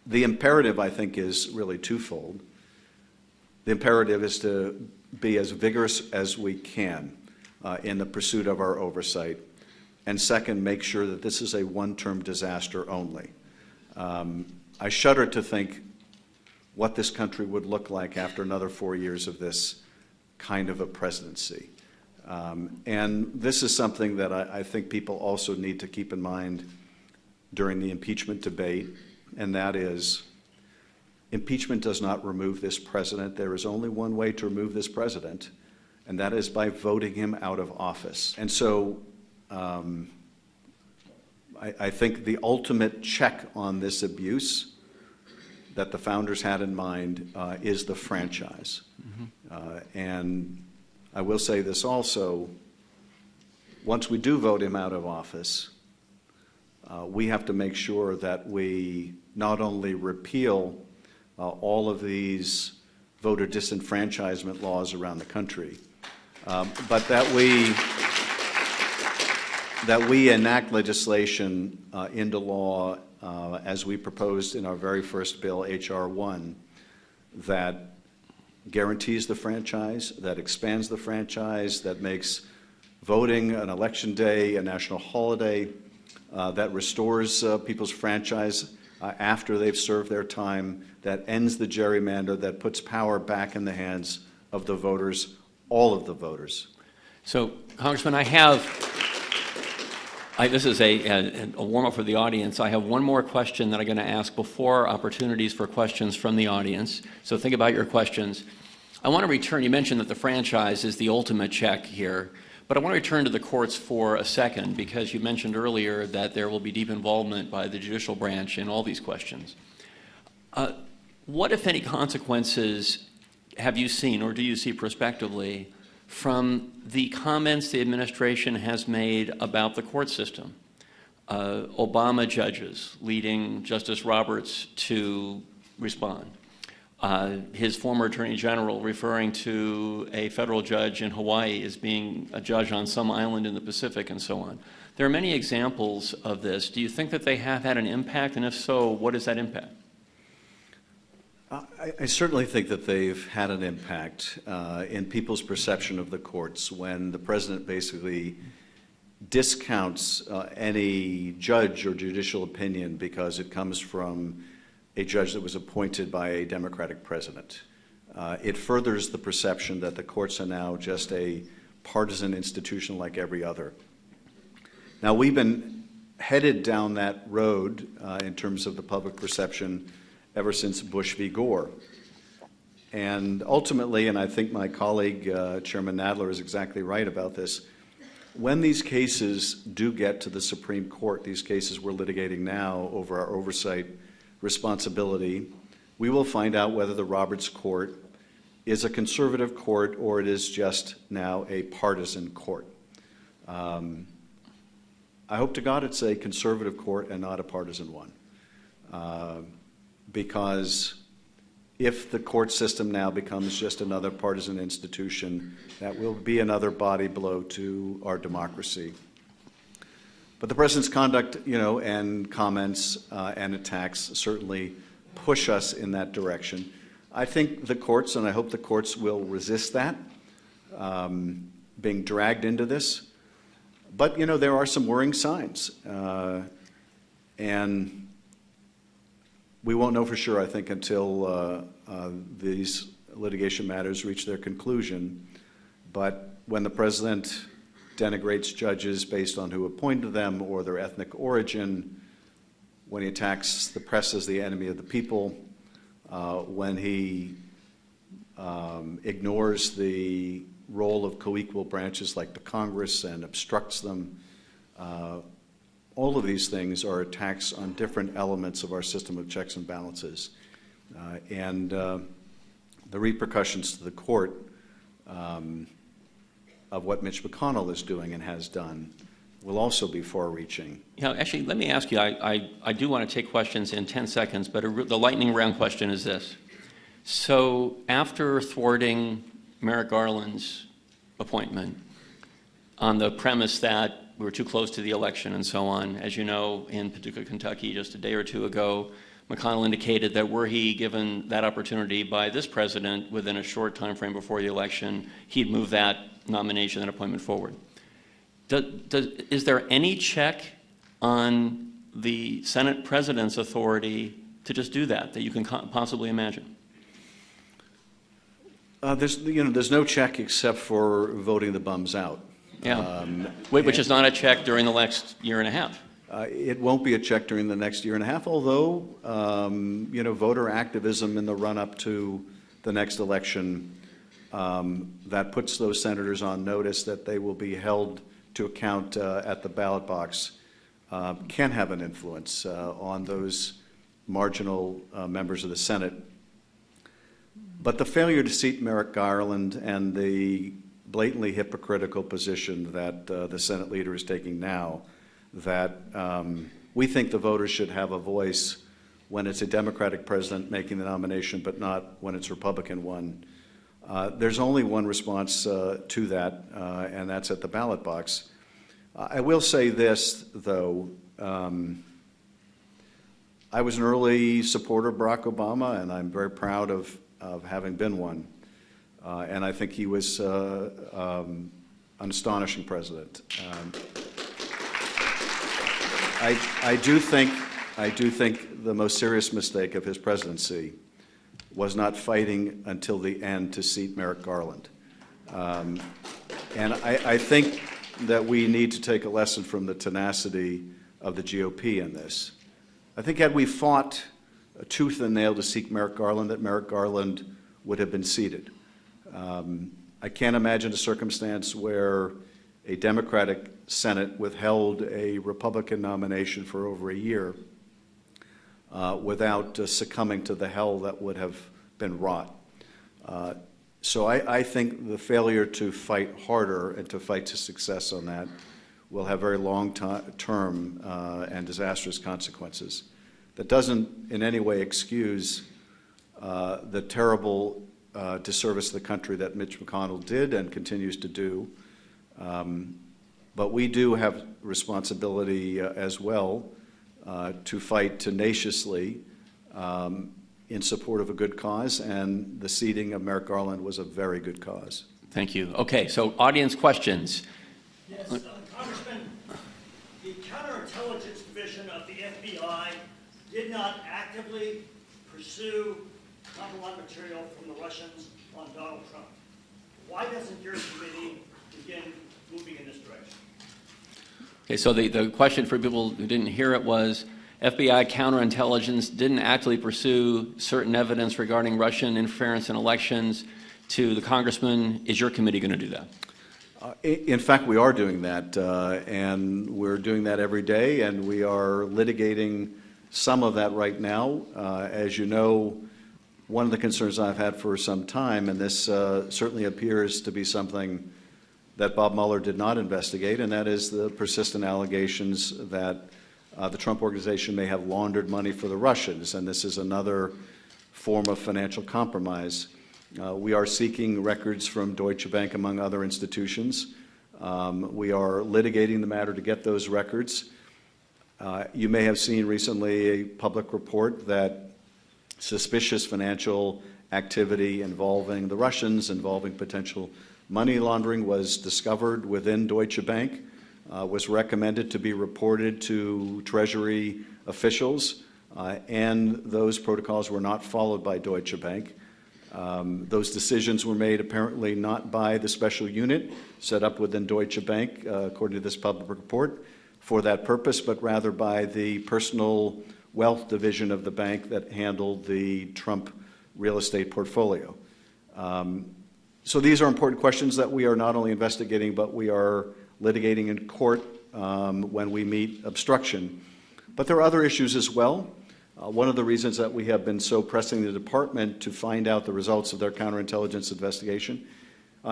[SPEAKER 2] the imperative, I think, is really twofold. The imperative is to be as vigorous as we can in the pursuit of our oversight. And second, make sure that this is a one-term disaster only. I shudder to think what this country would look like after another 4 years of this kind of a presidency. And this is something that I think people also need to keep in mind during the impeachment debate, and that is, impeachment does not remove this president. There is only one way to remove this president, and that is by voting him out of office. And so I think the ultimate check on this abuse that the founders had in mind is the franchise. And I will say this also, once we do vote him out of office, we have to make sure that we not only repeal all of these voter disenfranchisement laws around the country, but that we enact legislation into law as we proposed in our very first bill, H.R. 1, that guarantees the franchise, that expands the franchise, that makes voting on election day a national holiday, that restores people's franchise after they've served their time, that ends the gerrymander, that puts power back in the hands of the voters, all of the voters.
[SPEAKER 1] So, Congressman, this is a warm-up for the audience. I have one more question that I'm going to ask before opportunities for questions from the audience. So think about your questions. I want to return, you mentioned that the franchise is the ultimate check here, but I want to return to the courts for a second because you mentioned earlier that there will be deep involvement by the judicial branch in all these questions. What, if any, consequences have you seen or do you see prospectively from the comments the administration has made about the court system? Obama judges leading Justice Roberts to respond. His former Attorney General referring to a federal judge in Hawaii as being a judge on some island in the Pacific and so on. There are many examples of this. Do you think that they have had an impact? And if so, what is that impact?
[SPEAKER 2] I certainly think that they've had an impact in people's perception of the courts when the president basically discounts any judge or judicial opinion because it comes from a judge that was appointed by a Democratic president. It furthers the perception that the courts are now just a partisan institution like every other. Now, we've been headed down that road in terms of the public perception ever since Bush v. Gore. And ultimately, and I think my colleague, Chairman Nadler, is exactly right about this, when these cases do get to the Supreme Court, these cases we're litigating now over our oversight responsibility, we will find out whether the Roberts Court is a conservative court or it is just now a partisan court. I hope to God it's a conservative court and not a partisan one. Because if the court system now becomes just another partisan institution, that will be another body blow to our democracy. But the president's conduct, and comments and attacks certainly push us in that direction. I think the courts, and I hope the courts will resist that, being dragged into this. But, there are some worrying signs. And we won't know for sure, I think, until these litigation matters reach their conclusion. But when the president denigrates judges based on who appointed them or their ethnic origin, when he attacks the press as the enemy of the people, when he ignores the role of co-equal branches like the Congress and obstructs them. All of these things are attacks on different elements of our system of checks and balances. And the repercussions to the court of what Mitch McConnell is doing and has done will also be far-reaching.
[SPEAKER 1] Actually, let me ask you, I do want to take questions in 10 seconds, but the lightning round question is this. So after thwarting Merrick Garland's appointment on the premise that we were too close to the election and so on, as you know, in Paducah, Kentucky, just a day or two ago, McConnell indicated that were he given that opportunity by this president within a short time frame before the election, he'd move that nomination and appointment forward. Is there any check on the Senate president's authority to just do that you can possibly imagine?
[SPEAKER 2] There's no check except for voting the bums out.
[SPEAKER 1] Yeah, which is not a check during the next year and a half.
[SPEAKER 2] It won't be a check during the next year and a half, although, voter activism in the run-up to the next election, that puts those senators on notice that they will be held to account at the ballot box, can have an influence on those marginal members of the Senate. But the failure to seat Merrick Garland and the blatantly hypocritical position that the Senate leader is taking now, that we think the voters should have a voice when it's a Democratic president making the nomination, but not when it's a Republican one. There's only one response to that, and that's at the ballot box. I will say this, though. I was an early supporter of Barack Obama, and I'm very proud of having been one. And I think he was an astonishing president. I do think the most serious mistake of his presidency was not fighting until the end to seat Merrick Garland. And I think that we need to take a lesson from the tenacity of the GOP in this. I think had we fought tooth and nail to seek Merrick Garland, that Merrick Garland would have been seated. I can't imagine a circumstance where a Democratic Senate withheld a Republican nomination for over a year without succumbing to the hell that would have been wrought. So I think the failure to fight harder and to fight to success on that will have very long-term and disastrous consequences. That doesn't in any way excuse the terrible disservice to the country that Mitch McConnell did and continues to do. But we do have responsibility as well to fight tenaciously in support of a good cause, and the seating of Merrick Garland was a very good cause.
[SPEAKER 1] Thank you. Okay, so audience questions.
[SPEAKER 3] Yes, Congressman, the counterintelligence division of the FBI did not actively pursue compromise material from the Russians on Donald Trump. Why doesn't your committee begin moving in this direction?
[SPEAKER 1] Okay, so the question for people who didn't hear it was, FBI counterintelligence didn't actively pursue certain evidence regarding Russian interference in elections to the congressman. Is your committee going to do that?
[SPEAKER 2] In fact, we are doing that, and we're doing that every day, and we are litigating some of that right now. As you know, one of the concerns I've had for some time, and this certainly appears to be something that Bob Mueller did not investigate, and that is the persistent allegations that the Trump Organization may have laundered money for the Russians, and this is another form of financial compromise. We are seeking records from Deutsche Bank, among other institutions. We are litigating the matter to get those records. You may have seen recently a public report that suspicious financial activity involving the Russians, involving potential money laundering, was discovered within Deutsche Bank, was recommended to be reported to Treasury officials, and those protocols were not followed by Deutsche Bank. Those decisions were made apparently not by the special unit set up within Deutsche Bank, according to this public report, for that purpose, but rather by the personal wealth division of the bank that handled the Trump real estate portfolio. So these are important questions that we are not only investigating, but we are litigating in court when we meet obstruction. But there are other issues as well. One of the reasons that we have been so pressing the department to find out the results of their counterintelligence investigation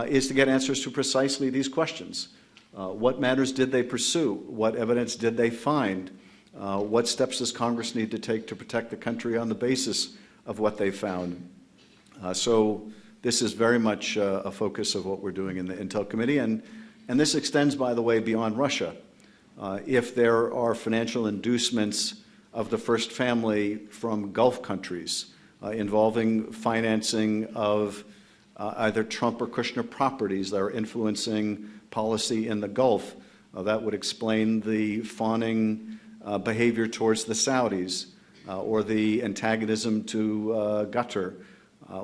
[SPEAKER 2] is to get answers to precisely these questions. What matters did they pursue? What evidence did they find? What steps does Congress need to take to protect the country on the basis of what they found? So this is very much a focus of what we're doing in the Intel Committee, and this extends, by the way, beyond Russia. If there are financial inducements of the first family from Gulf countries involving financing of either Trump or Kushner properties that are influencing policy in the Gulf, that would explain the fawning behavior towards the Saudis or the antagonism to Qatar.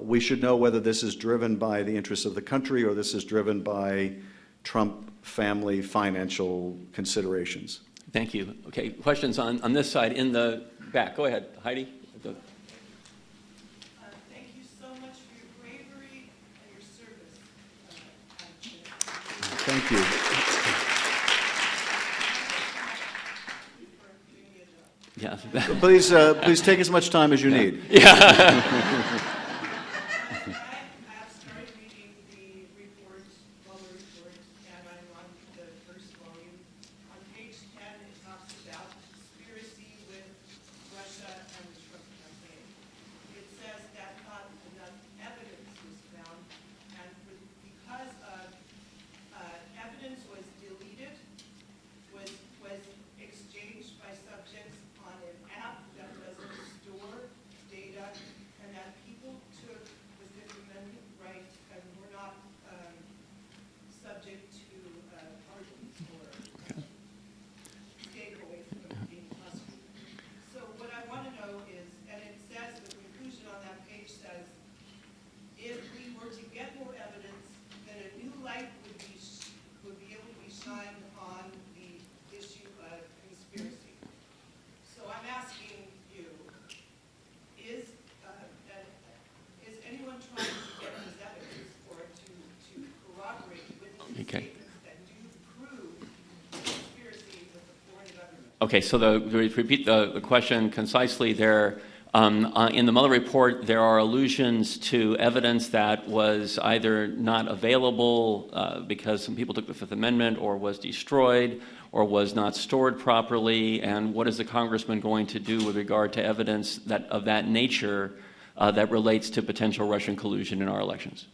[SPEAKER 2] We should know whether this is driven by the interests of the country or this is driven by Trump family financial considerations.
[SPEAKER 1] Thank you. Okay, questions on this side in the back. Go ahead, Heidi.
[SPEAKER 4] Thank you so much for your bravery and your service.
[SPEAKER 2] Thank you.
[SPEAKER 1] Yeah.
[SPEAKER 2] Please take as much time as you need.
[SPEAKER 1] Yeah.
[SPEAKER 4] I have started reading the report, Mueller report, and I'm on the first volume. On page 10, it talks about conspiracy with Russia and the Trump campaign. It says that not enough evidence was found, and because evidence was deleted, was exchanged by subjects on an app that doesn't store data, and that people took the Fifth Amendment right and were not subject to pardons or stayed away from being prosecuted. So what I want to know is, and it says, the conclusion on that page says, if we were to get more evidence, then a new light would be able to be shined on the issue of conspiracy. So I'm asking you, is anyone trying to get this evidence or to corroborate witness
[SPEAKER 1] Okay.
[SPEAKER 4] statements that do prove conspiracy with the foreign government?
[SPEAKER 1] Okay, so to repeat the question concisely there, in the Mueller report, there are allusions to evidence that was either not available because some people took the Fifth Amendment, or was destroyed, or was not stored properly. And what is the congressman going to do with regard to evidence of that nature that relates to potential Russian collusion in our elections?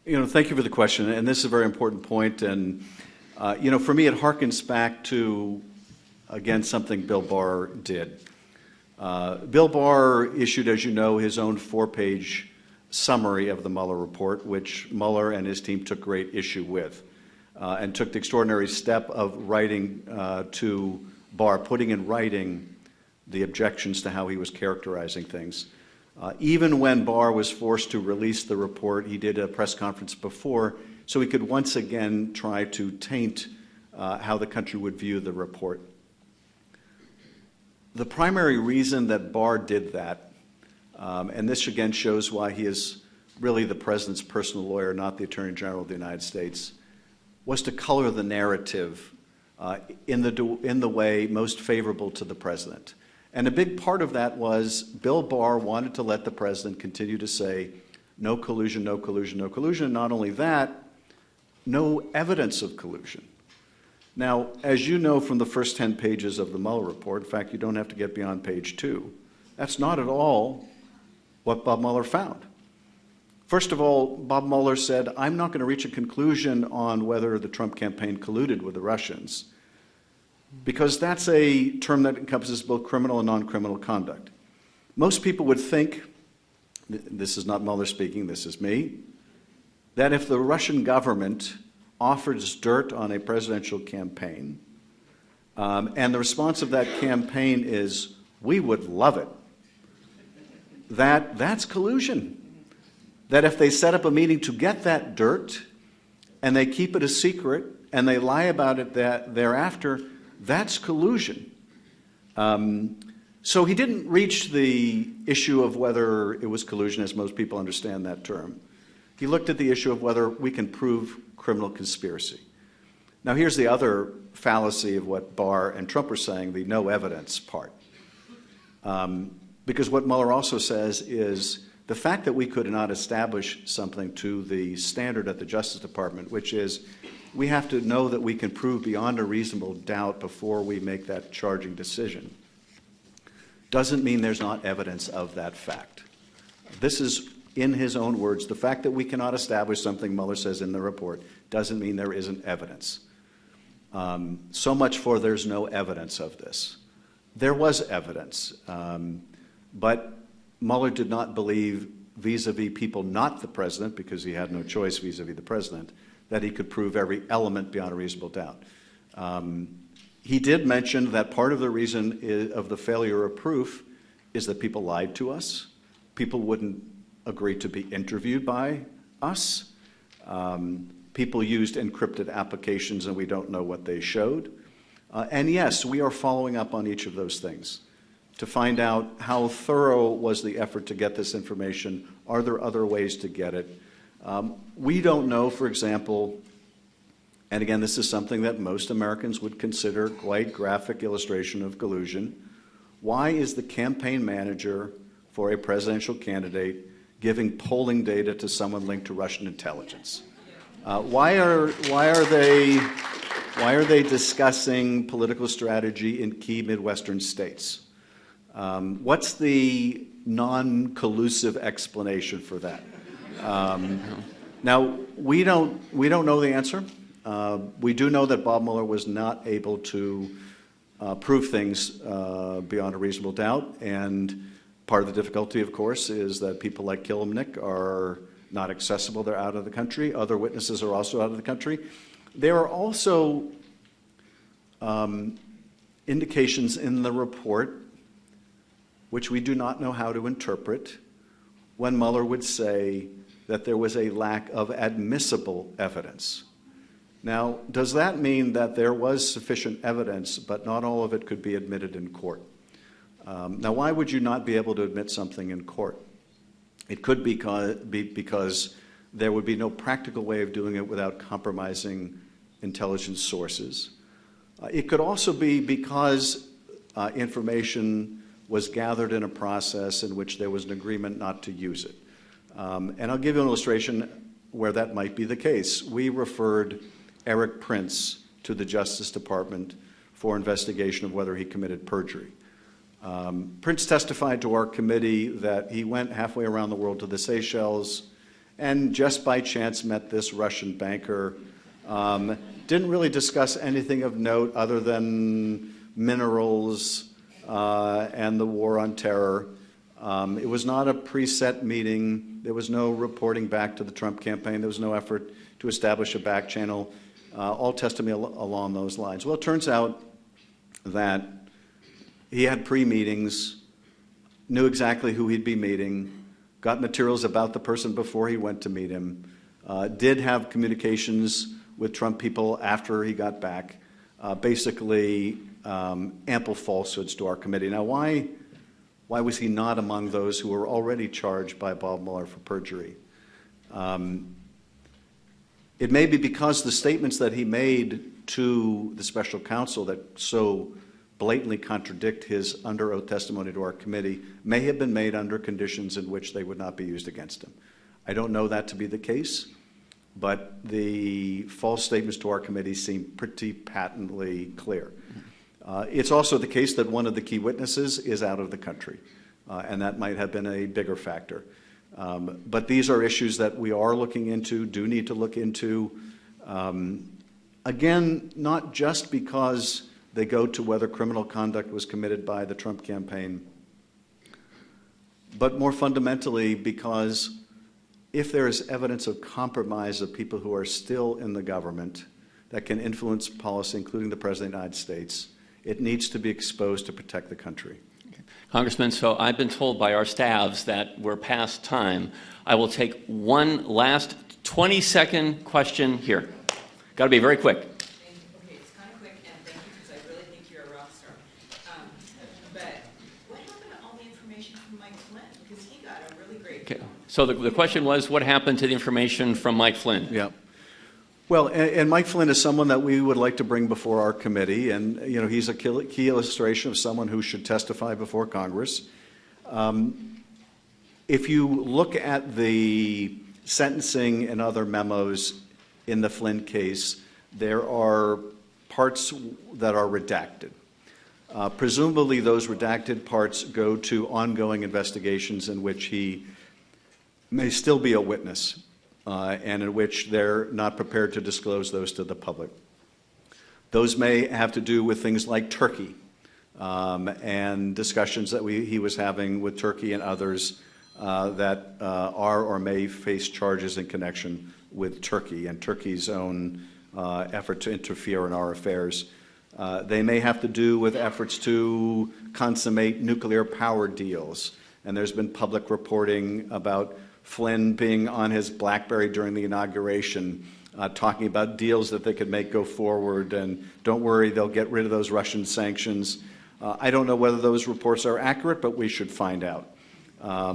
[SPEAKER 2] Thank you for the question, and this is a very important point. And for me, it harkens back to, again, something Bill Barr did. Bill Barr issued, as you know, his own 4-page summary of the Mueller report, which Mueller and his team took great issue with, and took the extraordinary step of writing to Barr, putting in writing the objections to how he was characterizing things. Even when Barr was forced to release the report, he did a press conference before, so he could once again try to taint how the country would view the report. The primary reason that Barr did that, and this again shows why he is really the president's personal lawyer, not the Attorney General of the United States, was to color the narrative in the way most favorable to the president. And a big part of that was Bill Barr wanted to let the president continue to say, no collusion, no collusion, no collusion. And not only that, no evidence of collusion. Now, as you know from the first 10 pages of the Mueller report, in fact, you don't have to get beyond page 2, that's not at all what Bob Mueller found. First of all, Bob Mueller said, I'm not going to reach a conclusion on whether the Trump campaign colluded with the Russians, because that's a term that encompasses both criminal and non-criminal conduct. Most people would think, this is not Mueller speaking, this is me, that if the Russian government offers dirt on a presidential campaign, and the response of that campaign is, we would love it, that's collusion. that if they set up a meeting to get that dirt and they keep it a secret and they lie about it thereafter, that's collusion. So he didn't reach the issue of whether it was collusion, as most people understand that term. He looked at the issue of whether we can prove criminal conspiracy. Now, here's the other fallacy of what Barr and Trump are saying, the no evidence part. Because what Mueller also says is the fact that we could not establish something to the standard at the Justice Department, which is we have to know that we can prove beyond a reasonable doubt before we make that charging decision, doesn't mean there's not evidence of that fact. This is, in his own words, the fact that we cannot establish something, Mueller says in the report, doesn't mean there isn't evidence. So much for there's no evidence of this. There was evidence, but Mueller did not believe vis-a-vis people not the president, because he had no choice vis-a-vis the president, that he could prove every element beyond a reasonable doubt. He did mention that part of the reason of the failure of proof is that people lied to us. People wouldn't agree to be interviewed by us. People used encrypted applications and we don't know what they showed. And yes, we are following up on each of those things to find out how thorough was the effort to get this information. Are there other ways to get it? We don't know, for example, and again, this is something that most Americans would consider quite graphic illustration of collusion. Why is the campaign manager for a presidential candidate giving polling data to someone linked to Russian intelligence? Why are they discussing political strategy in key Midwestern states? What's the non-collusive explanation for that? Now, we don't know the answer. We do know that Bob Mueller was not able to prove things beyond a reasonable doubt, and part of the difficulty, of course, is that people like Kilimnik are not accessible. They're out of the country. Other witnesses are also out of the country. There are also indications in the report, which we do not know how to interpret, when Mueller would say that there was a lack of admissible evidence. Now, does that mean that there was sufficient evidence, but not all of it could be admitted in court? Now, why would you not be able to admit something in court? It could be because there would be no practical way of doing it without compromising intelligence sources. It could also be because information was gathered in a process in which there was an agreement not to use it. And I'll give you an illustration where that might be the case. We referred Eric Prince to the Justice Department for investigation of whether he committed perjury. Prince testified to our committee that he went halfway around the world to the Seychelles and just by chance met this Russian banker. Didn't really discuss anything of note other than minerals and the war on terror. It was not a preset meeting. There was no reporting back to the Trump campaign. There was no effort to establish a back channel. All testimony along those lines. Well, it turns out that he had pre-meetings, knew exactly who he'd be meeting, got materials about the person before he went to meet him, did have communications with Trump people after he got back, basically ample falsehoods to our committee. Now, why was he not among those who were already charged by Bob Mueller for perjury? It may be because the statements that he made to the special counsel that so blatantly contradict his under oath testimony to our committee may have been made under conditions in which they would not be used against him. I don't know that to be the case, but the false statements to our committee seem pretty patently clear. It's also the case that one of the key witnesses is out of the country, and that might have been a bigger factor. But these are issues that we are looking into, do need to look into. Again, not just because they go to whether criminal conduct was committed by the Trump campaign, but more fundamentally because if there is evidence of compromise of people who are still in the government that can influence policy, including the President of the United States, it needs to be exposed to protect the country.
[SPEAKER 1] Congressman, so I've been told by our staffs that we're past time. I will take one last 20-second question here. Got to be very quick.
[SPEAKER 5] Okay, it's kind of quick, and thank you, because I really think you're a rock star. But what happened to all the information from Mike Flynn? Because he got a really great
[SPEAKER 1] Okay. So the question was, what happened to the information from Mike Flynn?
[SPEAKER 2] Yeah. Well, and Mike Flynn is someone that we would like to bring before our committee, and he's a key illustration of someone who should testify before Congress. If you look at the sentencing and other memos in the Flynn case, there are parts that are redacted. Presumably, those redacted parts go to ongoing investigations in which he may still be a witness. And in which they're not prepared to disclose those to the public. Those may have to do with things like Turkey and discussions that he was having with Turkey and others that are or may face charges in connection with Turkey and Turkey's own effort to interfere in our affairs. They may have to do with efforts to consummate nuclear power deals. And there's been public reporting about Flynn being on his BlackBerry during the inauguration, talking about deals that they could make go forward, and don't worry, they'll get rid of those Russian sanctions. I don't know whether those reports are accurate, but we should find out.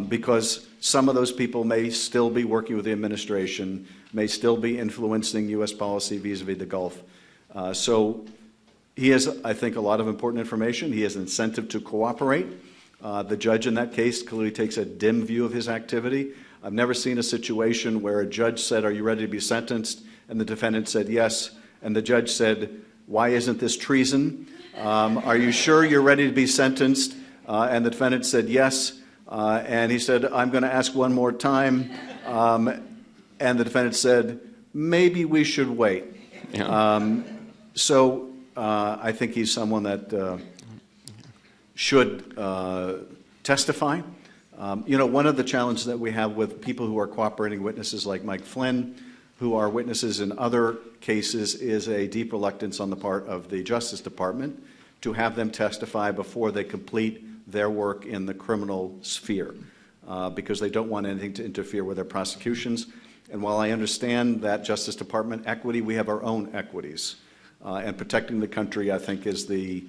[SPEAKER 2] Because some of those people may still be working with the administration, may still be influencing U.S. policy vis-a-vis the Gulf. So he has, I think, a lot of important information. He has an incentive to cooperate. The judge in that case clearly takes a dim view of his activity. I've never seen a situation where a judge said, "Are you ready to be sentenced?" and the defendant said, "Yes." And the judge said, "Why isn't this treason? Are you sure you're ready to be sentenced?" And the defendant said, "Yes." And he said, "I'm going to ask one more time." And the defendant said, "Maybe we should wait."
[SPEAKER 1] Yeah.
[SPEAKER 2] So I think he's someone that should testify. One of the challenges that we have with people who are cooperating witnesses like Mike Flynn, who are witnesses in other cases, is a deep reluctance on the part of the Justice Department to have them testify before they complete their work in the criminal sphere, because they don't want anything to interfere with their prosecutions. And while I understand that Justice Department equity, we have our own equities. And protecting the country, I think, is the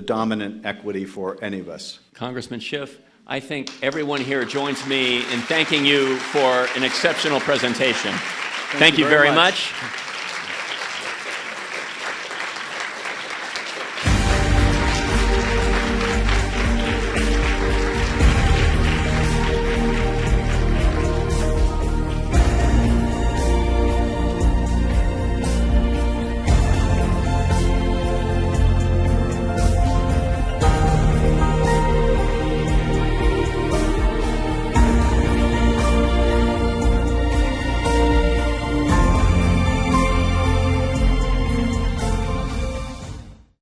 [SPEAKER 2] dominant equity for any of us.
[SPEAKER 1] Congressman Schiff, I think everyone here joins me in thanking you for an exceptional presentation. Thank you very much.